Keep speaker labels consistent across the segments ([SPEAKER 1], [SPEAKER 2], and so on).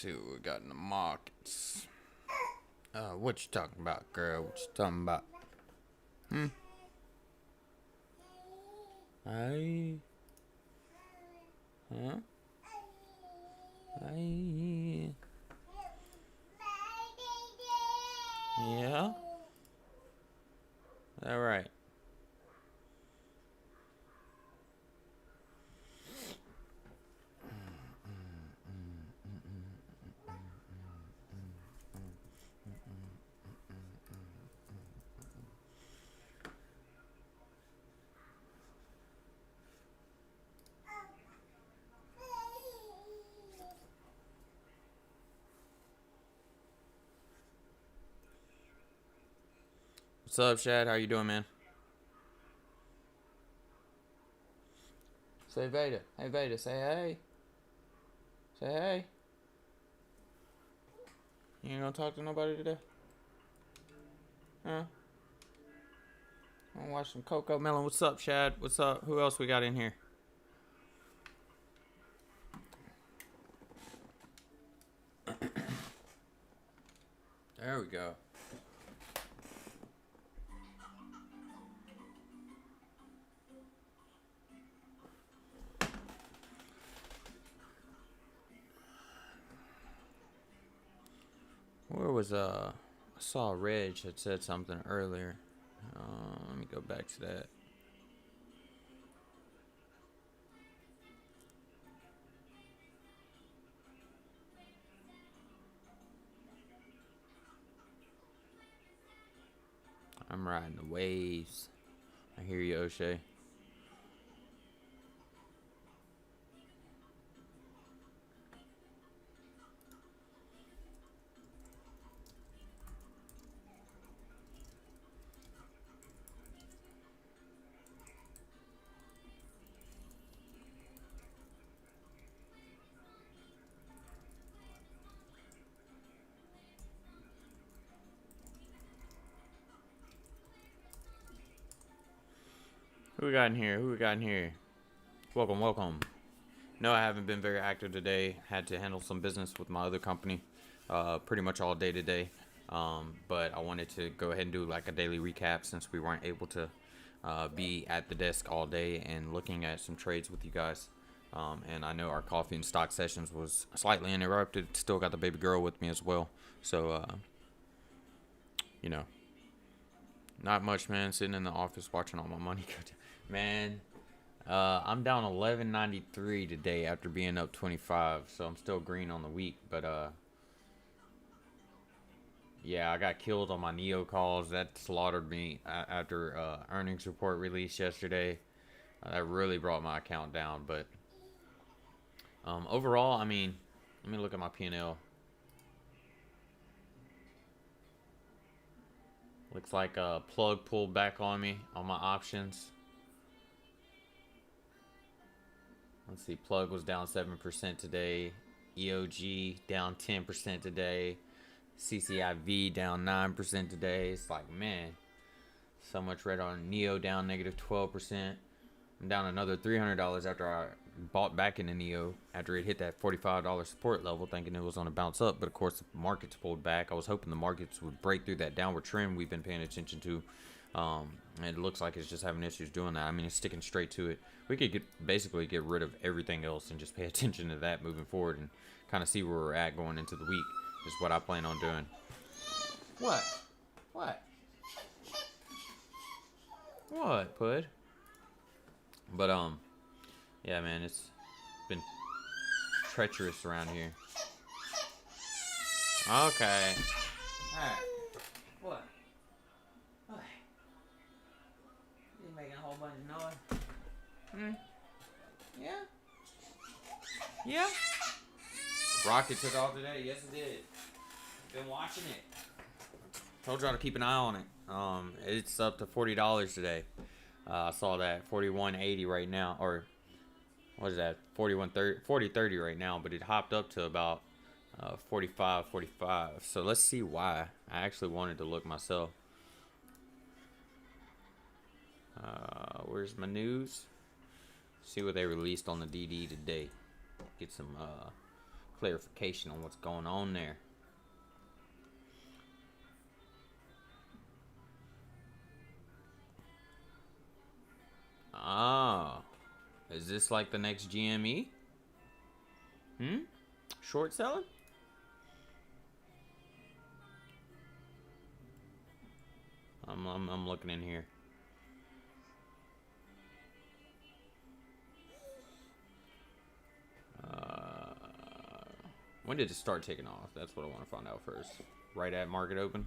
[SPEAKER 1] see what we got in the markets. What you talking about, girl? What you talking about? Hey. Huh? Hey. Yeah? All right. What's up, Shad? How you doing, man? Say Veda. Hey, Veda. Say hey. Say hey. You ain't gonna talk to nobody today? Huh? I'm gonna watch some Coco Melon. What's up, Shad? What's up? Who else we got in here? There we go. Where was I saw Reg had said something earlier. Let me go back to that. I'm riding the waves. I hear you, O'Shea. Who we got in here? Who we got in here? Welcome, welcome. No, I haven't been very active today. Had to handle some business with my other company, pretty much all day today. But I wanted to go ahead and do like a daily recap since we weren't able to be at the desk all day and looking at some trades with you guys. And I know our coffee and stock sessions was slightly interrupted. Still got the baby girl with me as well. So, you know, not much, man. Sitting in the office watching all my money go down. Man, I'm down 11.93 today after being up 25, so I'm still green on the week. But yeah, I got killed on my Neo calls. That slaughtered me after earnings report released yesterday. That really brought my account down. But overall, I mean, let me look at my P&L. Looks like a plug pulled back on me on my options. Let's see, plug was down 7% today. EOG down 10% today. CCIV down 9% today. It's like, man, so much red on Neo down negative 12%. I'm down another $300 after I bought back into Neo after it hit that $45 support level, thinking it was on a bounce up. But of course, the markets pulled back. I was hoping the markets would break through that downward trend we've been paying attention to. And it looks like it's just having issues doing that. I mean, it's sticking straight to it. We could basically get rid of everything else and just pay attention to that moving forward and kind of see where we're at going into the week is what I plan on doing. What? What? What, Pud? But, yeah, man, it's been treacherous around here. Okay. Alright. What? What? You making a whole bunch of noise? Yeah? Yeah? Rocket took off today? Yes, it did. Been watching it. Told y'all to keep an eye on it. It's up to $40 today. I saw that 41.80 right now, or what is that? 40.30 right now, but it hopped up to about 45.45. So let's see why. I actually wanted to look myself. Where's my news? See what they released on the DD today. Get some clarification on what's going on there. Oh, is this like the next GME? Short selling? I'm looking in here. When did it start taking off? That's what I want to find out first. Right at market open.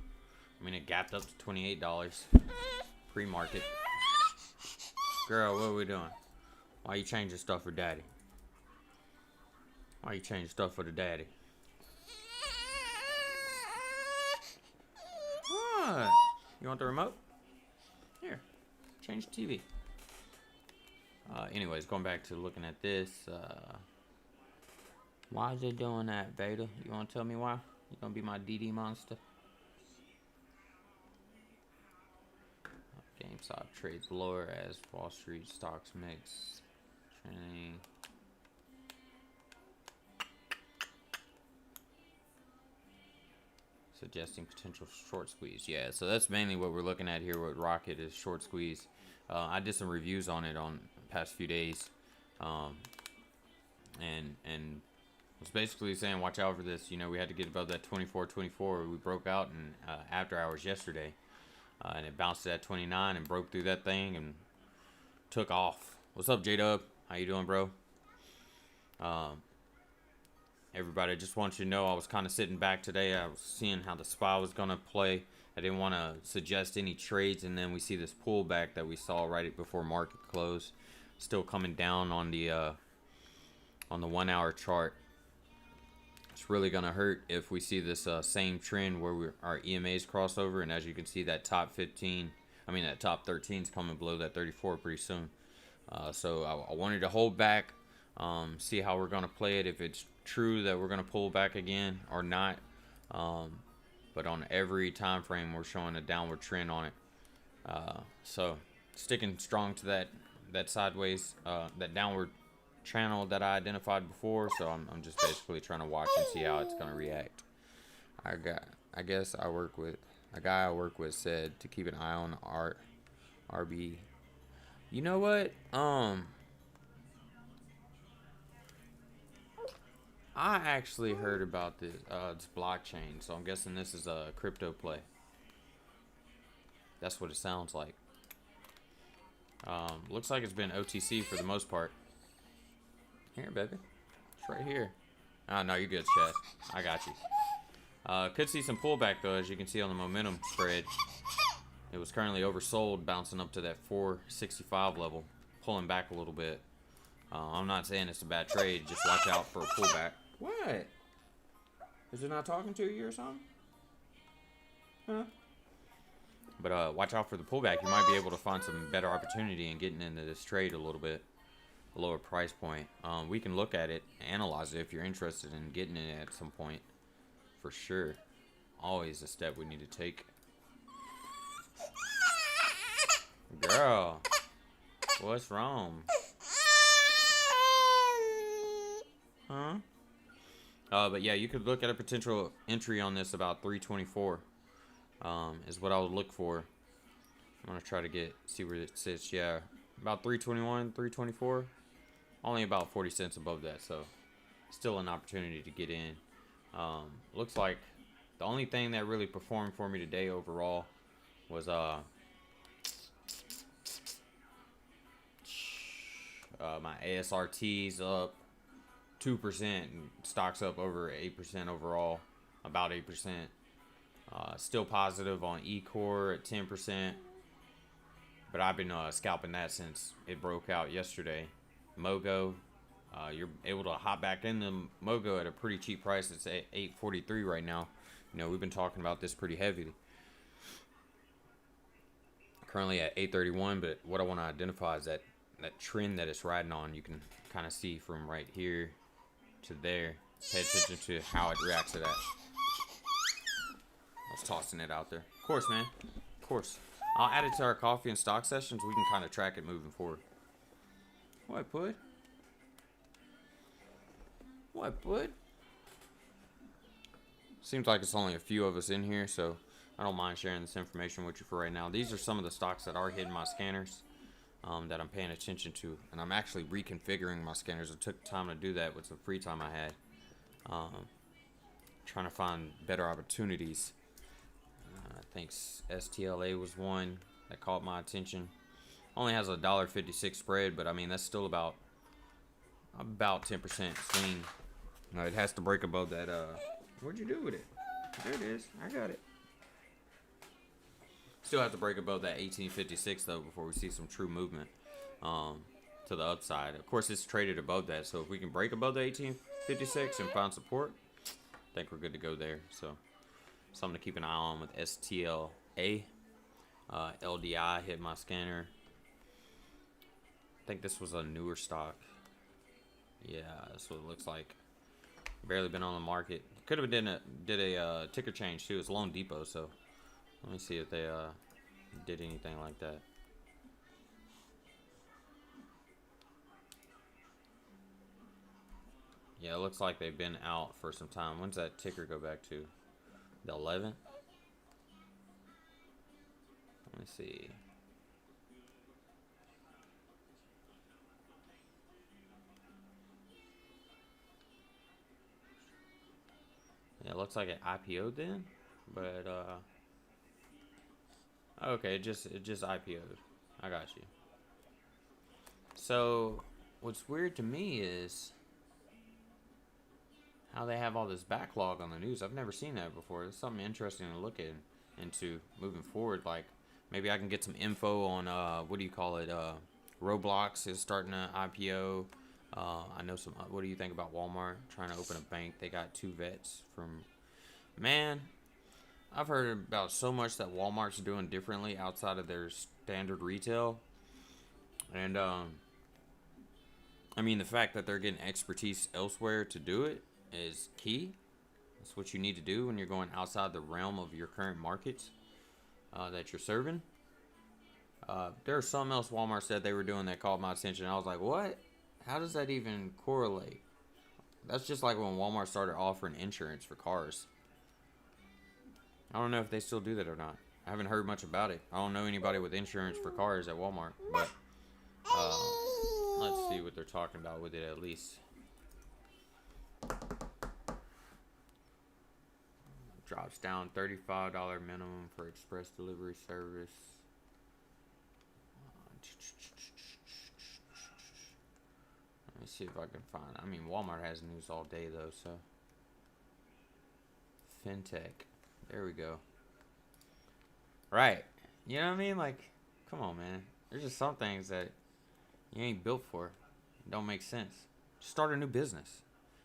[SPEAKER 1] I mean, it gapped up to $28 pre-market. Girl, what are we doing? Why you changing stuff for daddy? Why you changing stuff for the daddy? What? You want the remote? Here, change the TV. Anyways, going back to looking at this. Why is it doing that, Beta? You want to tell me why? You gonna be my DD monster? GameStop trades lower as Wall Street stocks mix. Trending. Suggesting potential short squeeze. Yeah, so that's mainly what we're looking at here with Rocket is short squeeze. I did some reviews on it on the past few days. And was basically saying watch out for this. You know, we had to get above that 24.24. We broke out in after hours yesterday. And it bounced to that 29 and broke through that thing and took off. What's up, J-Dub? How you doing, bro? Everybody, I just want you to know I was kind of sitting back today. I was seeing how the SPY was going to play. I didn't want to suggest any trades, and then we see this pullback that we saw right before market close. Still coming down on the 1 hour chart. It's really going to hurt if we see this same trend where our EMAs cross over, and as you can see, that top 13 is coming below that 34 pretty soon. So I wanted to hold back, see how we're going to play it, if it's true that we're going to pull back again or not. But on every time frame, we're showing a downward trend on it. So sticking strong to that sideways, that downward channel that I identified before. So I'm just basically trying to watch and see how it's going to react. I guess I work with a guy I work with said to keep an eye on RB. You know what? I actually heard about this. It's blockchain, so I'm guessing this is a crypto play. That's what it sounds like. Looks like it's been OTC for the most part. Here, baby. It's right here. Oh, no, you're good, Chad. I got you. Could see some pullback, though, as you can see on the momentum spread. It was currently oversold, bouncing up to that 465 level, pulling back a little bit. I'm not saying it's a bad trade. Just watch out for a pullback. What? Is it not talking to you or something? Huh? But watch out for the pullback. You might be able to find some better opportunity in getting into this trade a little bit. A lower price point. We can look at it, analyze it if you're interested in getting it at some point. For sure. Always a step we need to take. Girl. What's wrong? Huh? But yeah, you could look at a potential entry on this about 324. Is what I would look for. I'm gonna try to see where it sits. Yeah, about 321, 324. Only about 40 cents above that, so still an opportunity to get in. Looks like the only thing that really performed for me today overall was my ASRT's up 2%, and stocks up over 8% overall, about 8%. Still positive on eCore at 10%, but I've been scalping that since it broke out yesterday. Mogo, you're able to hop back into Mogo at a pretty cheap price. It's at $8.43 right now. You know, we've been talking about this pretty heavily. Currently at $8.31, but what I want to identify is that trend that it's riding on. You can kind of see from right here to there. Pay attention to how it reacts to that. I was tossing it out there. Of course, man. Of course. I'll add it to our coffee and stock sessions. We can kind of track it moving forward. What, bud? What, bud? Seems like it's only a few of us in here, so I don't mind sharing this information with you for right now. These are some of the stocks that are hitting my scanners that I'm paying attention to, and I'm actually reconfiguring my scanners. I took time to do that with some free time I had, trying to find better opportunities. I think STLA was one that caught my attention. Only has a $1.56 spread, but I mean that's still about 10% swing. It has to break above that. What'd you do with it? There it is. I got it. Still have to break above that 1856 though before we see some true movement to the upside. Of course, it's traded above that, so if we can break above the 1856 and find support, I think we're good to go there. So something to keep an eye on with STLA. LDI hit my scanner. I think this was a newer stock. Yeah, that's what it looks like. Barely been on the market. Could have did a ticker change too. It's Loan Depot, so let me see if they did anything like that. Yeah, it looks like they've been out for some time. When's that ticker go back to? The 11th? Let me see. Yeah, it looks like it IPO'd then, but okay, it just IPO'd. I got you. So what's weird to me is how they have all this backlog on the news. I've never seen that before. It's something interesting to look into moving forward. Like maybe I can get some info on what do you call it? Roblox is starting an IPO. I know some. What do you think about Walmart trying to open a bank? They got 2 vets from. Man, I've heard about so much that Walmart's doing differently outside of their standard retail, and I mean the fact that they're getting expertise elsewhere to do it is key. That's what you need to do when you're going outside the realm of your current markets that you're serving. There's something else Walmart said they were doing that caught my attention. I was like, what? How does that even correlate? That's just like when Walmart started offering insurance for cars. I don't know if they still do that or not. I haven't heard much about it. I don't know anybody with insurance for cars at Walmart, but let's see what they're talking about with it at least. Drops down $35 minimum for express delivery service. Let me see if I can find. I mean, Walmart has news all day though, so. Fintech. There we go. Right. You know what I mean? Like, come on, man. There's just some things that you ain't built for. It don't make sense. Just start a new business.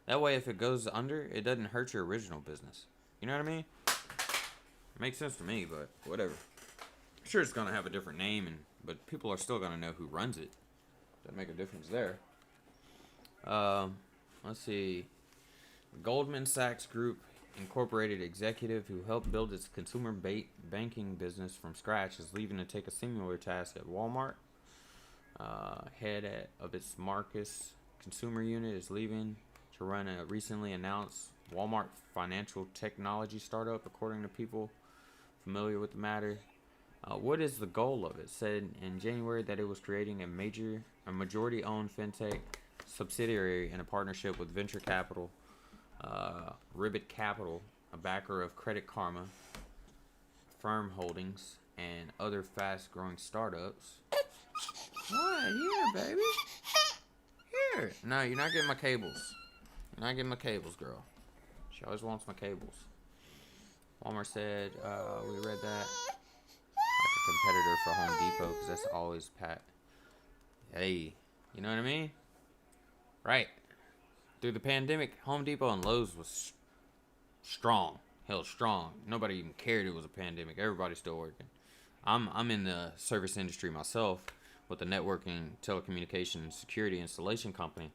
[SPEAKER 1] That way, if it goes under, it doesn't hurt your original business. You know what I mean? It makes sense to me, but whatever. I'm sure it's gonna have a different name, but people are still gonna know who runs it. Doesn't make a difference there. Let's see. Goldman Sachs Group Incorporated executive who helped build its consumer banking business from scratch is leaving to take a similar task at Walmart. Head of its Marcus consumer unit is leaving to run a recently announced Walmart financial technology startup, according to people familiar with the matter. What is the goal of it? Said in January that it was creating a majority-owned fintech subsidiary in a partnership with venture capital Ribbit Capital, a backer of Credit Karma, Firm Holdings, and other fast-growing startups. What? Here, baby. Here. No, you're not getting my cables. You're not getting my cables, girl. She always wants my cables. Walmart said, we read that. Like a competitor for Home Depot, because that's always Pat. Hey, you know what I mean? Right. Through the pandemic, Home Depot and Lowe's was strong. Hell, strong. Nobody even cared it was a pandemic. Everybody's still working. I'm in the service industry myself with a networking, telecommunications, security installation company.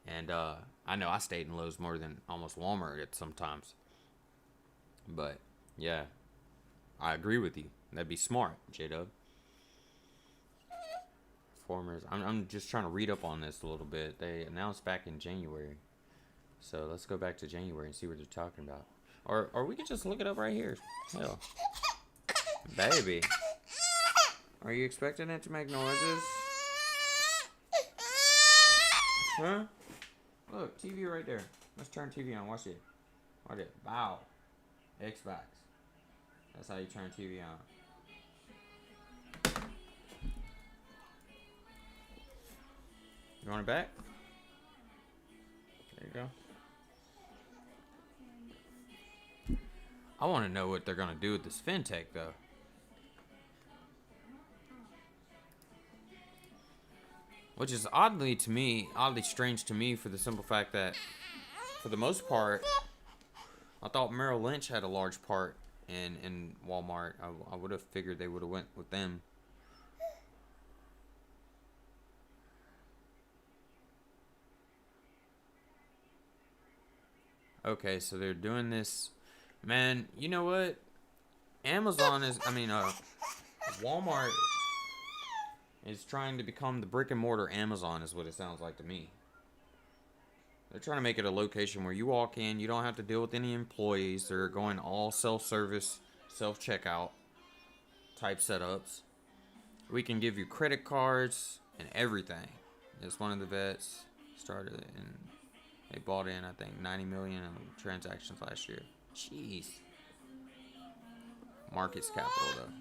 [SPEAKER 1] And I know I stayed in Lowe's more than almost Walmart at sometimes. But, yeah. I agree with you. That'd be smart, J-Dub. I'm just trying to read up on this a little bit. They announced back in January. So let's go back to January and see what they're talking about. Or we could just look it up right here. Hell. Baby. Are you expecting it to make noises? Huh? Look, TV right there. Let's turn TV on. Watch it. Watch it. Wow. Xbox. That's how you turn TV on. You want it back? There you go. I want to know what they're going to do with this fintech, though. Which is oddly strange to me for the simple fact that, for the most part, I thought Merrill Lynch had a large part in Walmart. I would have figured they would have went with them. Okay, so they're doing this. Man, you know what? Walmart is trying to become the brick and mortar Amazon, is what it sounds like to me. They're trying to make it a location where you walk in, you don't have to deal with any employees. They're going all self-service, self-checkout type setups. We can give you credit cards and everything. It's one of the vets started and they bought in, I think, 90 million in transactions last year. Jeez. Market's capital, though.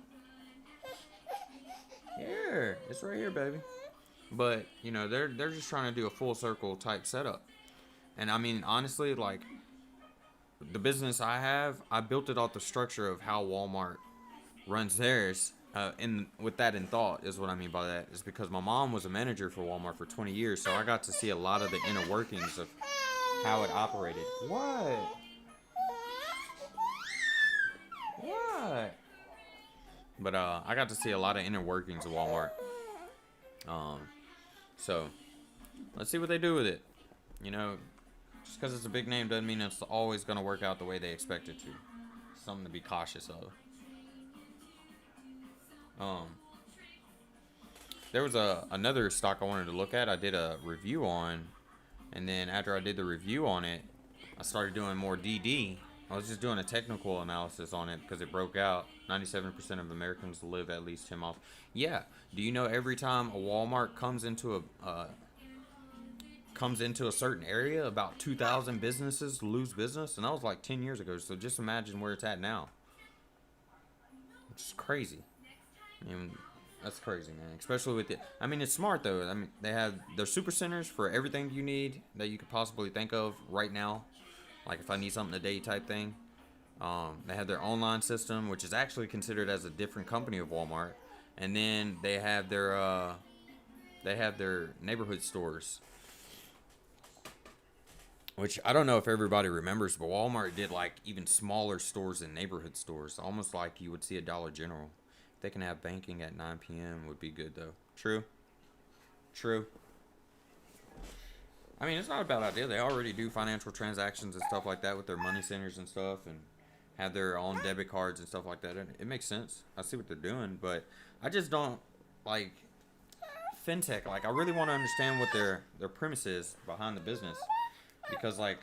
[SPEAKER 1] Here, it's right here, baby. But you know, they're just trying to do a full circle type setup. And I mean, honestly, like, the business I have, I built it off the structure of how Walmart runs theirs. With that in thought is what I mean by that. Is because my mom was a manager for Walmart for 20 years, so I got to see a lot of the inner workings of how it operated. What? But I got to see a lot of inner workings of Walmart. So let's see what they do with it. You know, just because it's a big name doesn't mean it's always going to work out the way they expect it to. Something to be cautious of. There was another stock I wanted to look at. I did a review on, and then after I did the review on it, I started doing more DD. I was just doing a technical analysis on it because it broke out. 97% of Americans live at least 10 miles. Yeah. Do you know every time a Walmart comes into a certain area, about 2,000 businesses lose business? And that was like 10 years ago. So just imagine where it's at now. It's crazy. I mean, that's crazy, man. Especially with it. I mean, it's smart, though. I mean, they have their super centers for everything you need that you could possibly think of right now. Like if I need something today type thing. They have their online system, which is actually considered as a different company of Walmart. And then they have their neighborhood stores. Which I don't know if everybody remembers, but Walmart did like even smaller stores than neighborhood stores. Almost like you would see a Dollar General. They can have banking at 9 p.m. would be good, though. True. I mean, it's not a bad idea. They already do financial transactions and stuff like that with their money centers and stuff, and have their own debit cards and stuff like that. It makes sense. I see what they're doing, but I just don't like fintech. Like, I really want to understand what their premise is behind the business, because like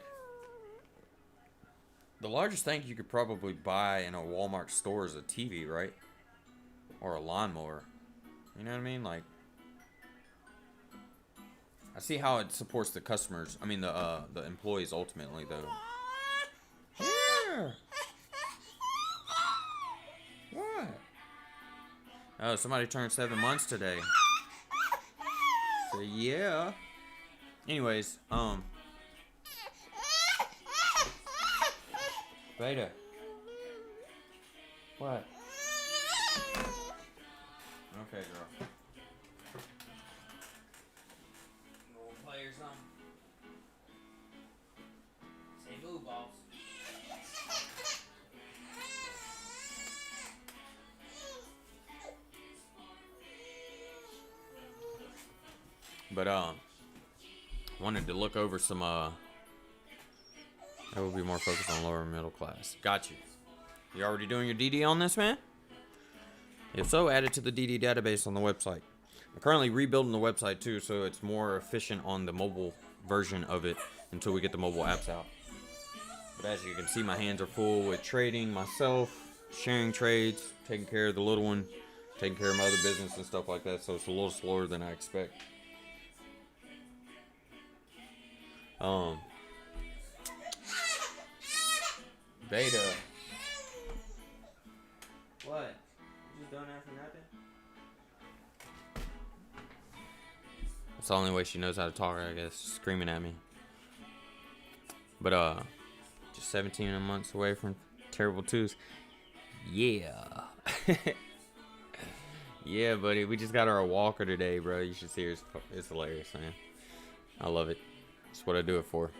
[SPEAKER 1] the largest thing you could probably buy in a Walmart store is a TV, right? Or a lawnmower. You know what I mean? Like, I see how it supports the customers. I mean, the employees ultimately, though. Here. What? Oh, somebody turned 7 months today. So yeah. Anyways, Beta. What? Okay, girl. We'll play or something. Say move, boss. But wanted to look over some that will be more focused on lower middle class. Got you. You already doing your DD on this, man? If so, add it to the DD database on the website. I'm currently rebuilding the website too, so it's more efficient on the mobile version of it until we get the mobile apps out. But as you can see, my hands are full with trading myself, sharing trades, taking care of the little one, taking care of my other business and stuff like that. So it's a little slower than I expect. Beta. What? You just doing that for nothing? That's the only way she knows how to talk, I guess. Screaming at me. But just 17 months away from terrible twos. Yeah. Yeah, buddy. We just got our walker today, bro. You should see her. It's hilarious, man. I love it. That's what I do it for.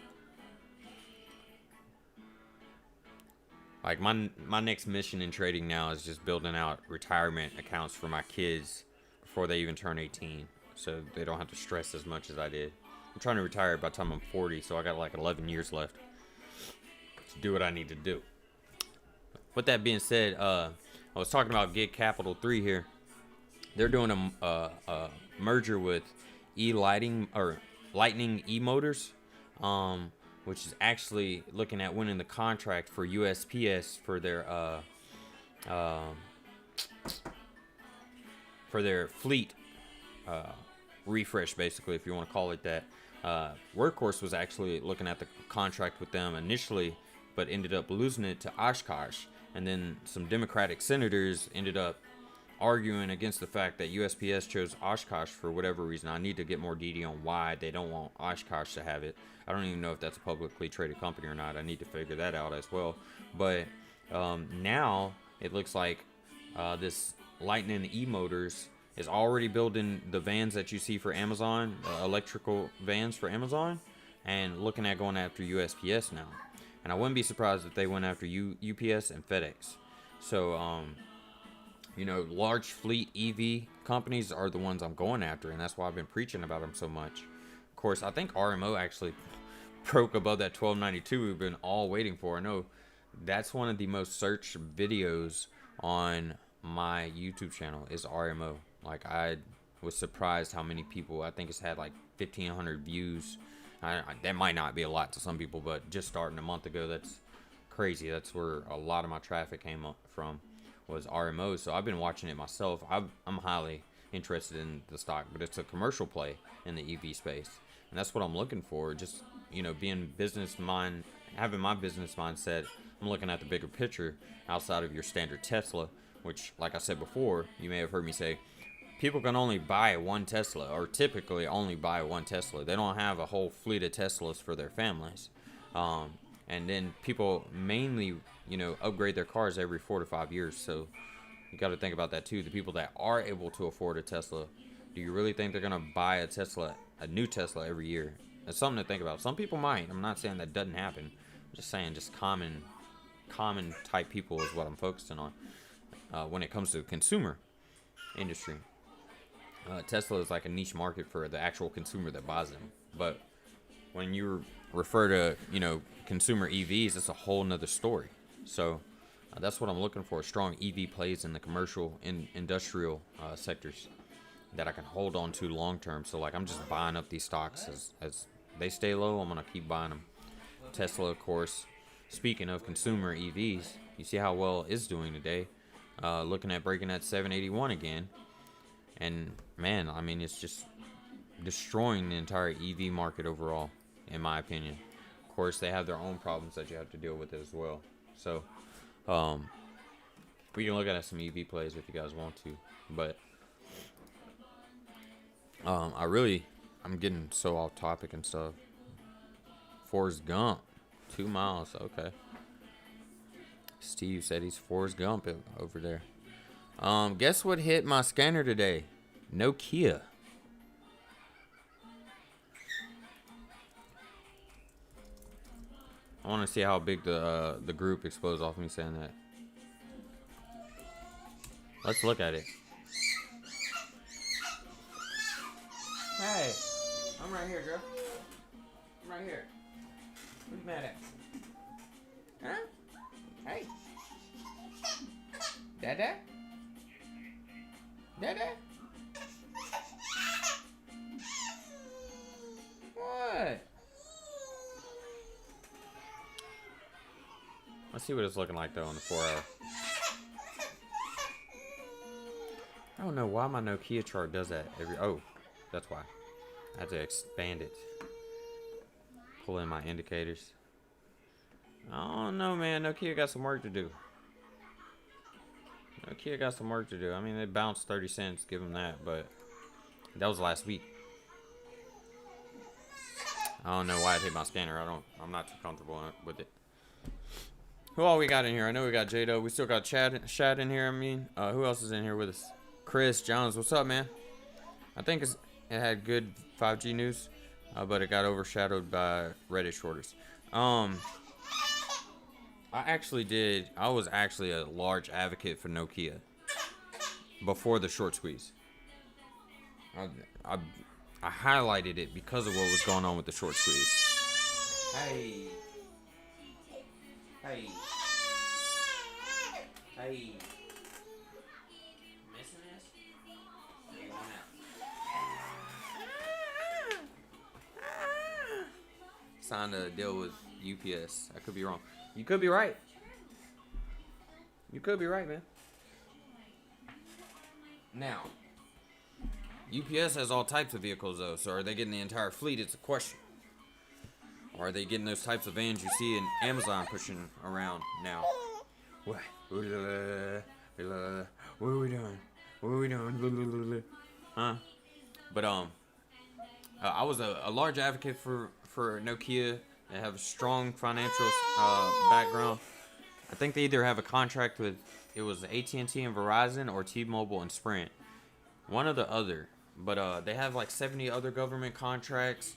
[SPEAKER 1] Like my next mission in trading now is just building out retirement accounts for my kids before they even turn 18, so they don't have to stress as much as I did. I'm trying to retire by the time I'm 40, so I got like 11 years left to do what I need to do. With that being said, I was talking about Gig Capital 3 here. They're doing a merger with Lightning E-Motors, which is actually looking at winning the contract for USPS for their fleet refresh, basically, if you want to call it that. Workhorse was actually looking at the contract with them initially, but ended up losing it to Oshkosh. And then some Democratic senators ended up arguing against the fact that USPS chose Oshkosh for whatever reason. I need to get more detail on why they don't want Oshkosh to have it. I don't even know if that's a publicly traded company or not. I need to figure that out as well. But now it looks like this Lightning E-Motors is already building the vans that you see for Amazon, electrical vans for Amazon, and looking at going after USPS now. And I wouldn't be surprised if they went after UPS and FedEx. So, large fleet EV companies are the ones I'm going after, and that's why I've been preaching about them so much. Of course, I think RMO actually broke above that 1292 we've been all waiting for. I know that's one of the most searched videos on my YouTube channel is RMO. Like, I was surprised how many people. I think it's had like 1,500 views. That might not be a lot to some people, but just starting a month ago, that's crazy. That's where a lot of my traffic came up from, was RMO. So I've been watching it myself. I'm highly interested in the stock, but it's a commercial play in the EV space, and that's what I'm looking for. Just, being having my business mindset. I'm looking at the bigger picture outside of your standard Tesla, which, like I said before, you may have heard me say, people can only buy one Tesla, or typically only buy one Tesla. They don't have a whole fleet of Teslas for their families. And then people mainly, upgrade their cars every 4 to 5 years. So you got to think about that too. The people that are able to afford a Tesla, do you really think they're going to buy a new Tesla every year? That's something to think about. Some people might. I'm not saying that doesn't happen. I'm just saying just common type people is what I'm focusing on when it comes to the consumer industry. Tesla is like a niche market for the actual consumer that buys them. But when you refer to, consumer EVs, it's a whole nother story. So that's what I'm looking for. Strong EV plays in the commercial and industrial sectors that I can hold on to long term. So like, I'm just buying up these stocks as they stay low. I'm going to keep buying them. Tesla, of course. Speaking of consumer EVs, you see how well it's doing today. Looking at breaking that 781 again. And man, I mean, it's just destroying the entire EV market overall, in my opinion. Of course, they have their own problems that you have to deal with as well. So, we can look at some EV plays if you guys want to. But, I'm getting so off topic and stuff. Forrest Gump, 2 miles, okay. Steve said he's Forrest Gump over there. Guess what hit my scanner today? Nokia. I want to see how big the group explodes off me saying that. Let's look at it. Hey, I'm right here, girl. I'm right here. What are you mad at? Huh? Hey. Dada? Dada? What? Let's see what it's looking like though on the 4-hour. I don't know why my Nokia chart does that every. Oh, that's why. I have to expand it. Pull in my indicators. I don't know, man. Nokia got some work to do. Nokia got some work to do. I mean, they bounced 30 cents. Give them that, but that was last week. I don't know why it hit my scanner. I'm not too comfortable with it. Who all we got in here? I know we got Jado. We still got Shad in here. I mean, who else is in here with us? Chris Jones. What's up, man? I think it had good 5G news, but it got overshadowed by Reddit shorters. I was actually a large advocate for Nokia before the short squeeze. I highlighted it because of what was going on with the short squeeze. Hey. Missing this? Or you want out? Signed a deal with UPS. I could be wrong. You could be right. You could be right, man. Now, UPS has all types of vehicles, though. So are they getting the entire fleet? It's a question. Or are they getting those types of vans you see in Amazon pushing around now? What? What are we doing? What are we doing? Huh? But I was a large advocate for Nokia. They have a strong financial background. I think they either have a contract with AT&T and Verizon or T-Mobile and Sprint, one or the other. But they have like 70 other government contracts.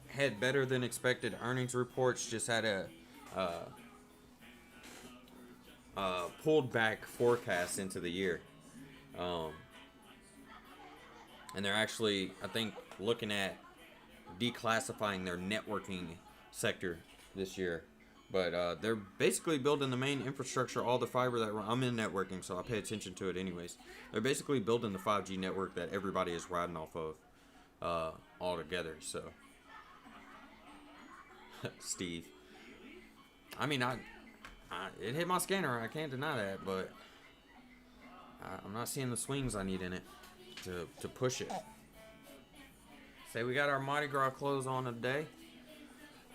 [SPEAKER 1] Had better than expected earnings reports. Just had a pulled back forecast into the year. And they're actually, I think, looking at declassifying their networking sector this year. But they're basically building the main infrastructure, all the fiber that I'm in networking, so I pay attention to it anyways. They're basically building the 5G network that everybody is riding off of all together. So, Steve. I mean, it hit my scanner. I can't deny that, but I'm not seeing the swings I need in it to push it. Say we got our Mardi Gras clothes on today,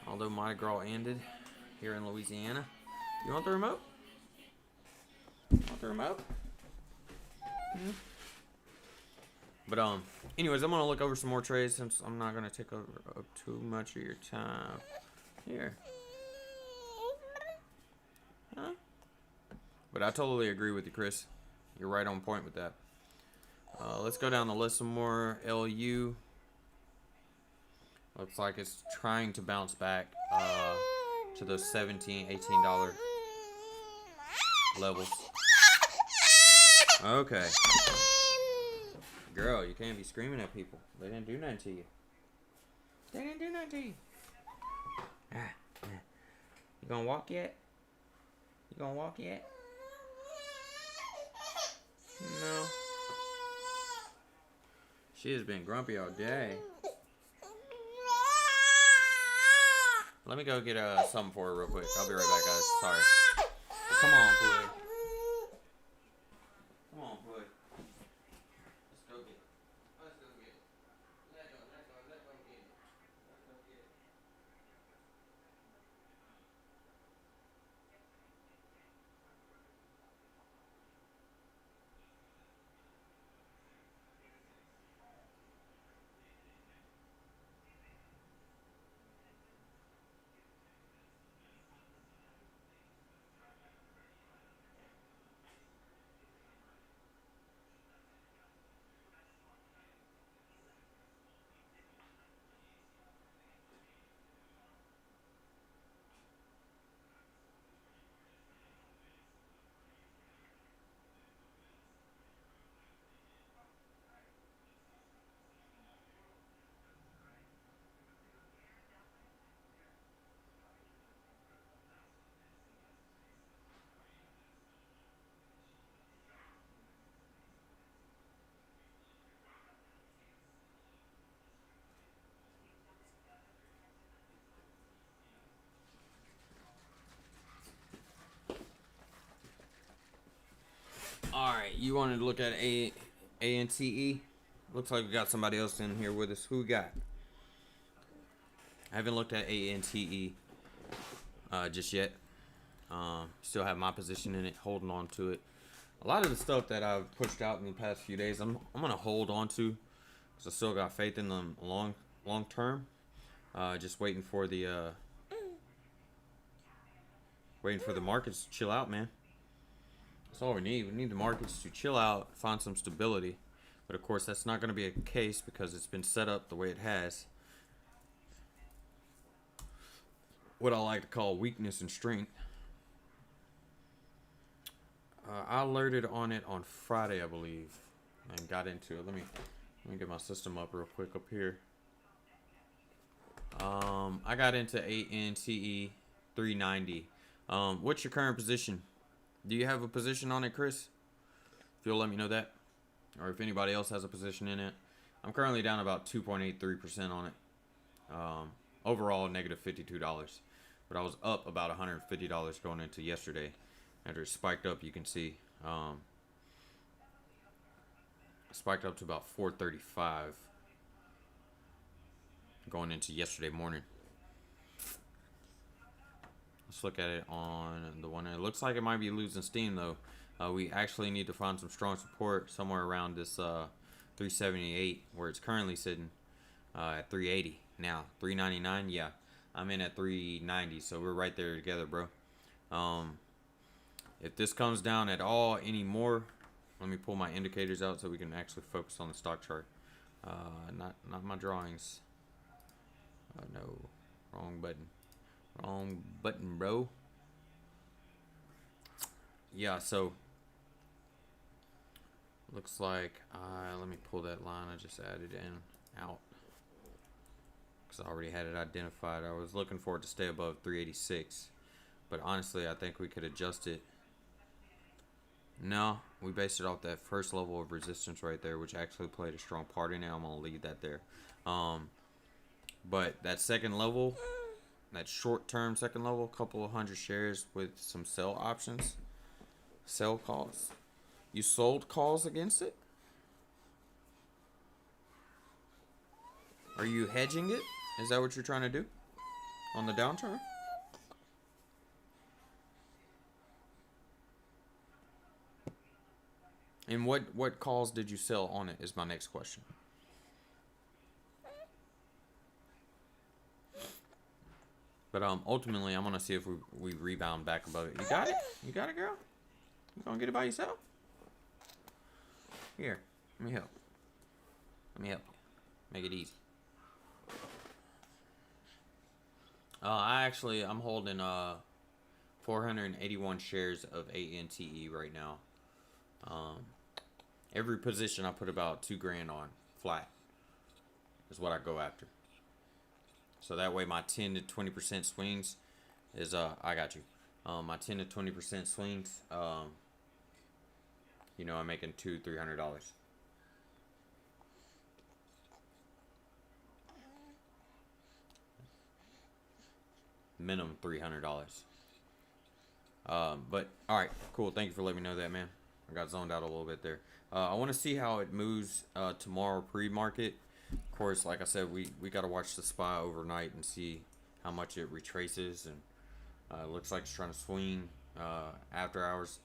[SPEAKER 1] although Mardi Gras ended here in Louisiana. You want the remote? Want the remote? Mm-hmm. But anyways, I'm gonna look over some more trades since I'm not gonna take up too much of your time. Here. Huh? But I totally agree with you, Chris. You're right on point with that. Let's go down the list some more. LU. Looks like it's trying to bounce back to those $17, $18 levels. Okay. Girl, you can't be screaming at people. They didn't do nothing to you. They didn't do nothing to you. You gonna walk yet? You gonna walk yet? No. She has been grumpy all day. Let me go get something for her real quick. I'll be right back, guys. Sorry. Come on, Pooh. Come on, Pooh. Let's go get it. Let's go get it. Let go get it. Let's go get it. You wanted to look at ANTE? Looks like we got somebody else in here with us. Who we got? I haven't looked at ANTE just yet. Still have my position in it, holding on to it. A lot of the stuff that I've pushed out in the past few days, I'm gonna hold on to because I still got faith in them long term. Just waiting for the markets to chill out, man. That's all we need. We need the markets to chill out, find some stability. But of course, that's not going to be a case because it's been set up the way it has. What I like to call weakness and strength. I alerted on it on Friday, I believe, and got into it. Let me get my system up real quick up here. I got into ANTE 390. What's your current position? Do you have a position on it, Chris? If you'll let me know that, or if anybody else has a position in it. I'm currently down about 2.83% on it. Overall, negative $52. But I was up about $150 going into yesterday. After it spiked up, you can see. Spiked up to about 435 going into yesterday morning. Let's look at it on the one. It looks like it might be losing steam though. We actually need to find some strong support somewhere around this 378 where it's currently sitting at 380 now. 399. Yeah, I'm in at 390, so we're right there together, bro. If this comes down at all anymore, let me pull my indicators out so we can actually focus on the stock chart. Not my drawings. No, wrong button. Wrong button, bro. Yeah, so looks like let me pull that line I just added in out because I already had it identified. I was looking for it to stay above 386, but honestly, I think we could adjust it. No, we based it off that first level of resistance right there, which actually played a strong part in it. I'm gonna leave that there. But that second level, that short-term second level, a couple of hundred shares with some sell options, sell calls. You sold calls against it? Are you hedging it? Is that what you're trying to do on the downturn? And what calls did you sell on it is my next question. But ultimately, I'm gonna see if we rebound back above it. You got it? You got it, girl? You gonna get it by yourself? Here, let me help. Let me help you. Make it easy. I'm holding 481 shares of ANTE right now. Every position I put about $2,000 on flat is what I go after. So that way my 10 to 20% swings is I got you. My 10 to 20% swings, you know, I'm making $200-300. Minimum $300. But all right, cool. Thank you for letting me know that, man. I got zoned out a little bit there. I want to see how it moves tomorrow pre-market. Of course, like I said, we got to watch the SPY overnight and see how much it retraces. And it looks like it's trying to swing after hours.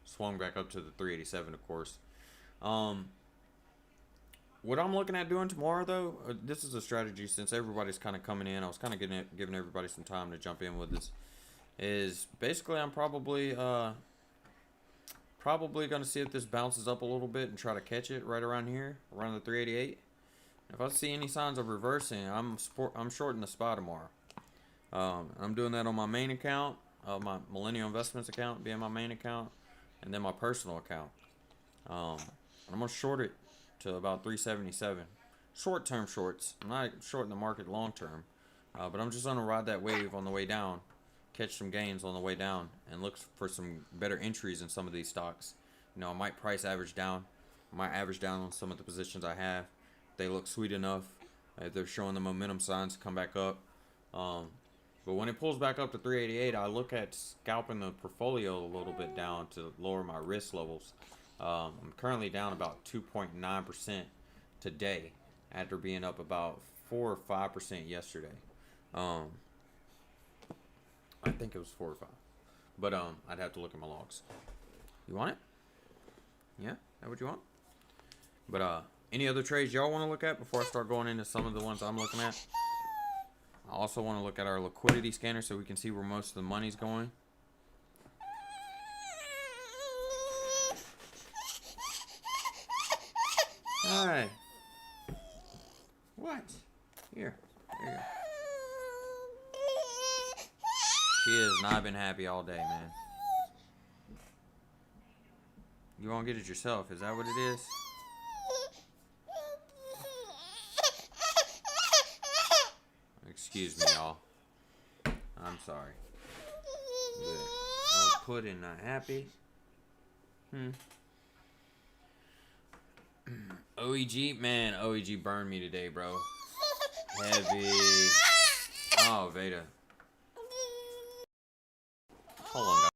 [SPEAKER 1] Swung back up to the 387, of course. What I'm looking at doing tomorrow, though, this is a strategy since everybody's kind of coming in. I was kind of giving everybody some time to jump in with this. Is basically I'm probably going to see if this bounces up a little bit and try to catch it right around here, around the 388. If I see any signs of reversing, I'm shorting the SPY tomorrow. I'm doing that on my main account, my Millennial Investments account being my main account, and then my personal account. I'm gonna short it to about 377. Short-term shorts. I'm not shorting the market long-term, but I'm just gonna ride that wave on the way down, catch some gains on the way down, and look for some better entries in some of these stocks. You know, I might price average down. I might average down on some of the positions I have. If they look sweet enough, if they're showing the momentum signs to come back up. But when it pulls back up to 388, I look at scalping the portfolio a little bit down to lower my risk levels. I'm currently down about 2.9% today after being up about 4 or 5% yesterday. Um, I think it was 4 or 5. But I'd have to look at my logs. You want it? Yeah? That what you want? But any other trades y'all want to look at before I start going into some of the ones I'm looking at? I also want to look at our liquidity scanner so we can see where most of the money's going. Hi. What? Here. There you go. She has not been happy all day, man. You won't get it yourself. Is that what it is? Excuse me, y'all. I'm sorry. But no pudding, not happy. OEG, man, OEG burned me today, bro. Heavy. Oh, Veda. Hold on, guys.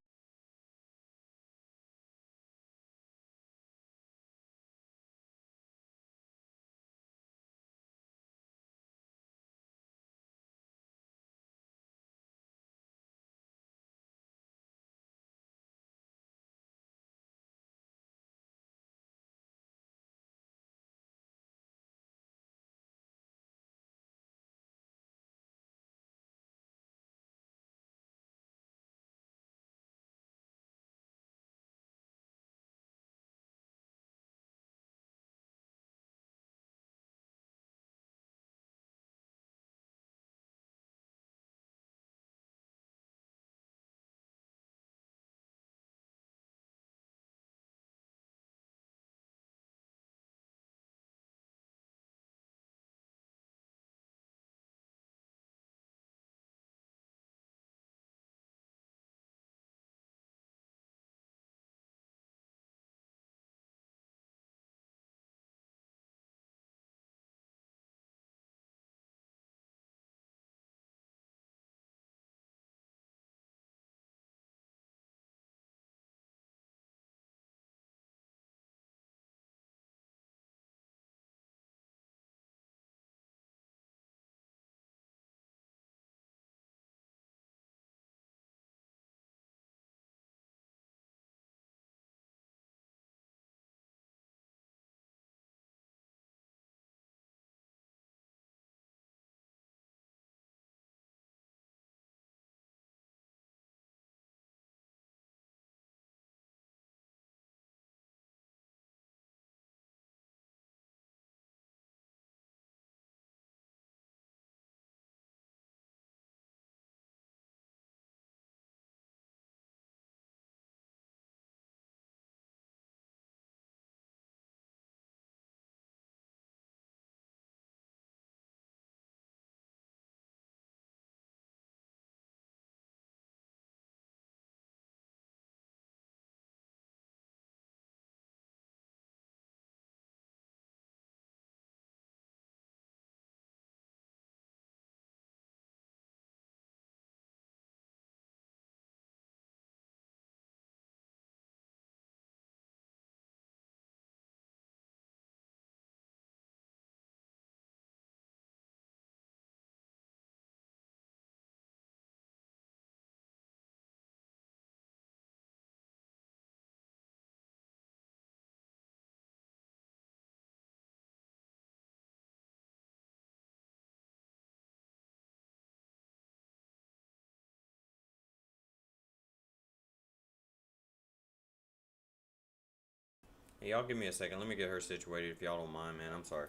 [SPEAKER 1] Hey, y'all give me a second. Let me get her situated if y'all don't mind, man. I'm sorry.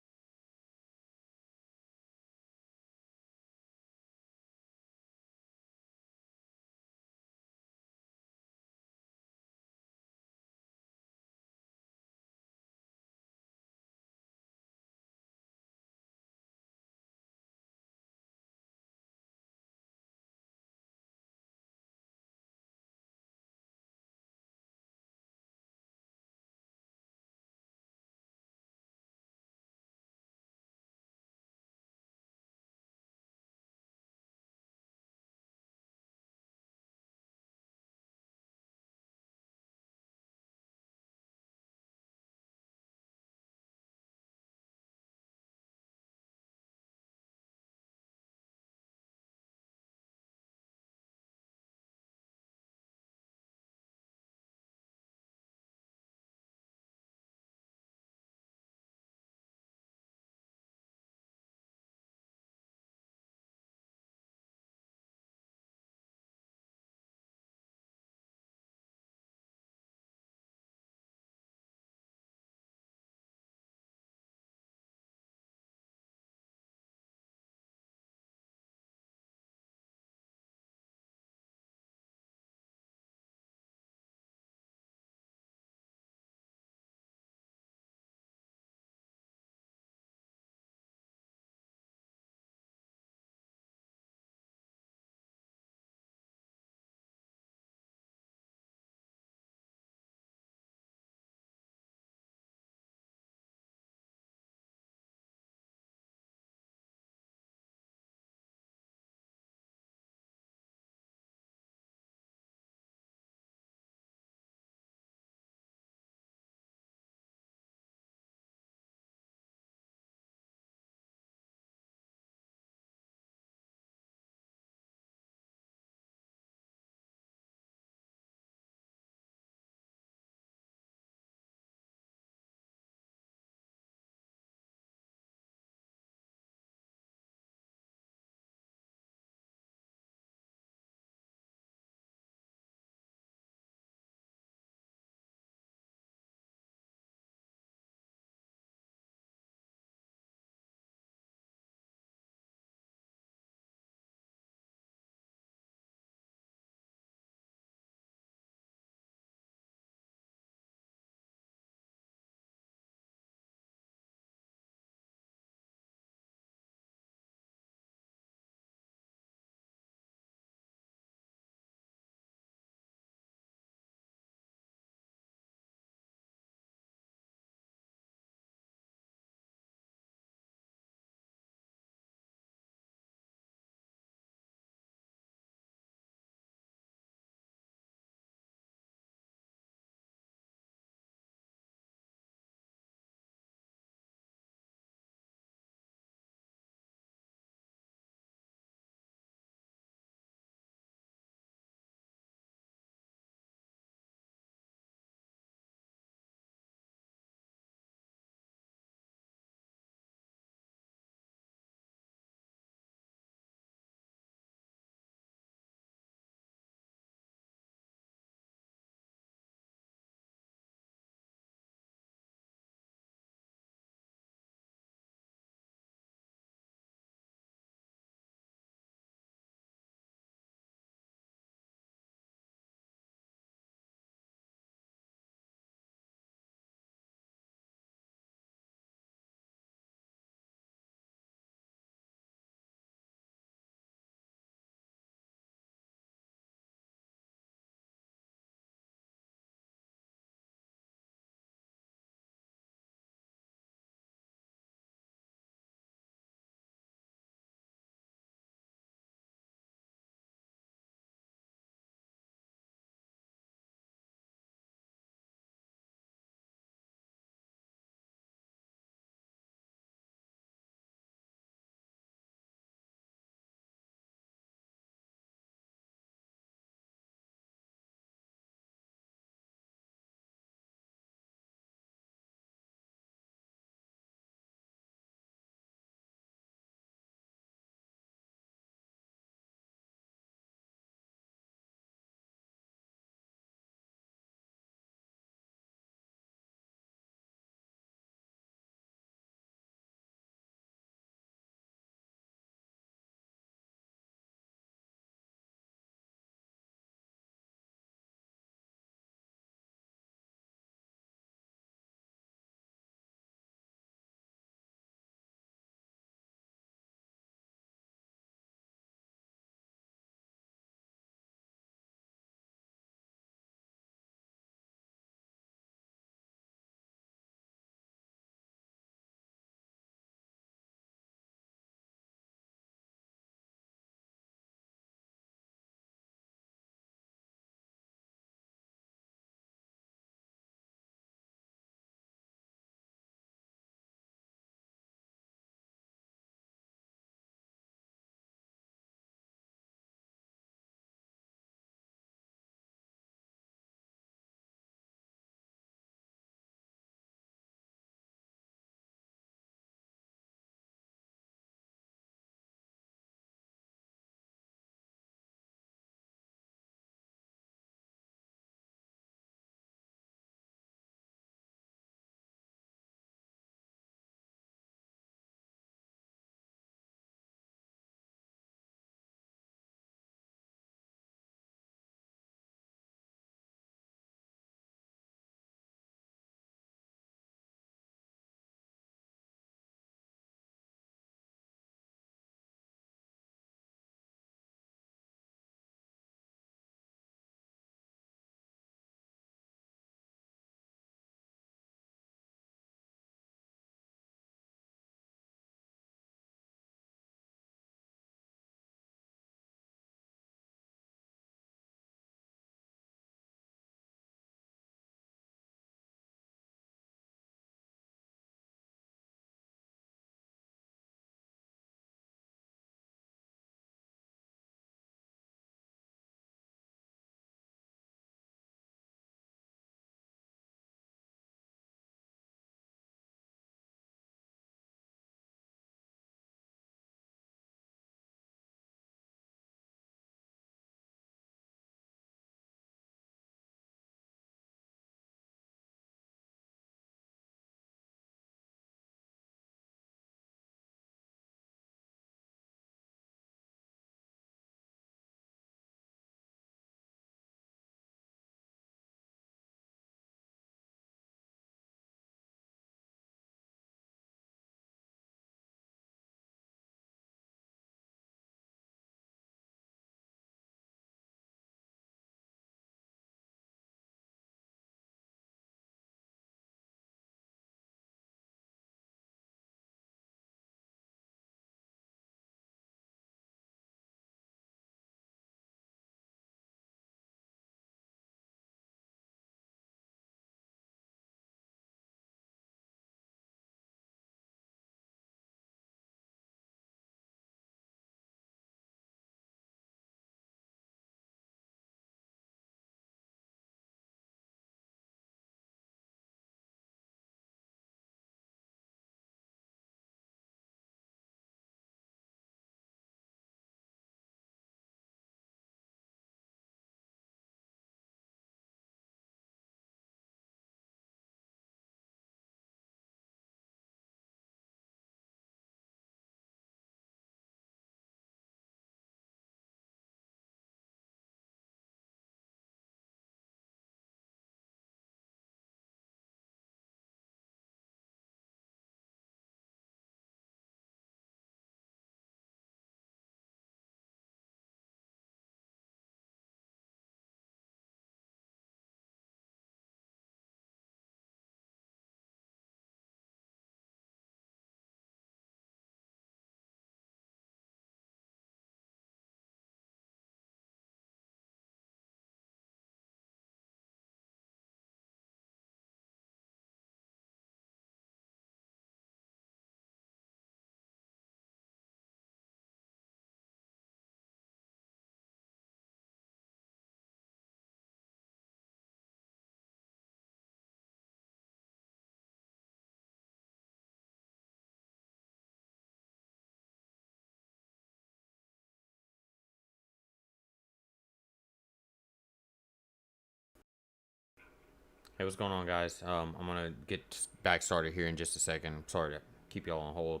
[SPEAKER 1] Hey, what's going on, guys? I'm gonna get back started here in just a second. Sorry to keep y'all on hold.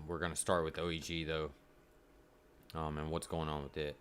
[SPEAKER 1] We're gonna start with OEG though, and what's going on with it.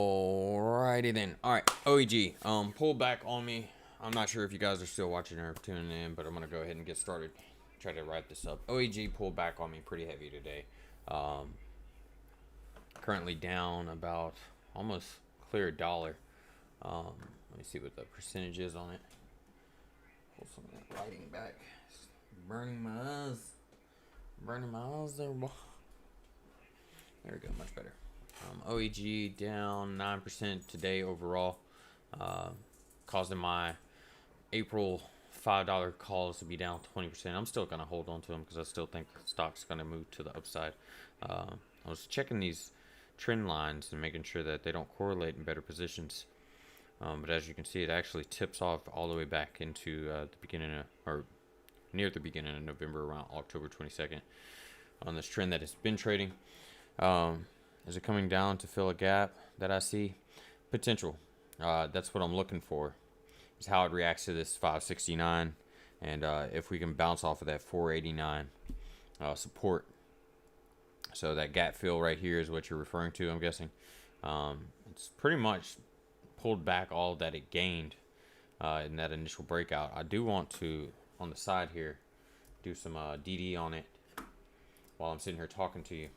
[SPEAKER 1] Alrighty then. All right, OEG. Pull back on me. I'm not sure if you guys are still watching or tuning in, but I'm gonna go ahead and get started. Try to wrap this up. OEG pulled back on me pretty heavy today. Currently down about almost clear $1. Let me see what the percentage is on it. Pull some of that lighting back. It's burning my eyes. Burning my eyes there, boy. There we go, much better. OEG down 9% today overall, causing my April $5 calls to be down 20%. I'm still gonna hold on to them because I still think the stock's gonna move to the upside. I was checking these trend lines and making sure that they don't correlate in better positions. But as you can see, it actually tips off all the way back into the beginning of, or near the beginning of November, around October 22nd, on this trend that it's been trading. Is it coming down to fill a gap that I see? Potential. That's what I'm looking for, is how it reacts to this 569, and if we can bounce off of that 489 support. So that gap fill right here is what you're referring to, I'm guessing. It's pretty much pulled back all that it gained in that initial breakout. I do want to, on the side here, do some DD on it while I'm sitting here talking to you.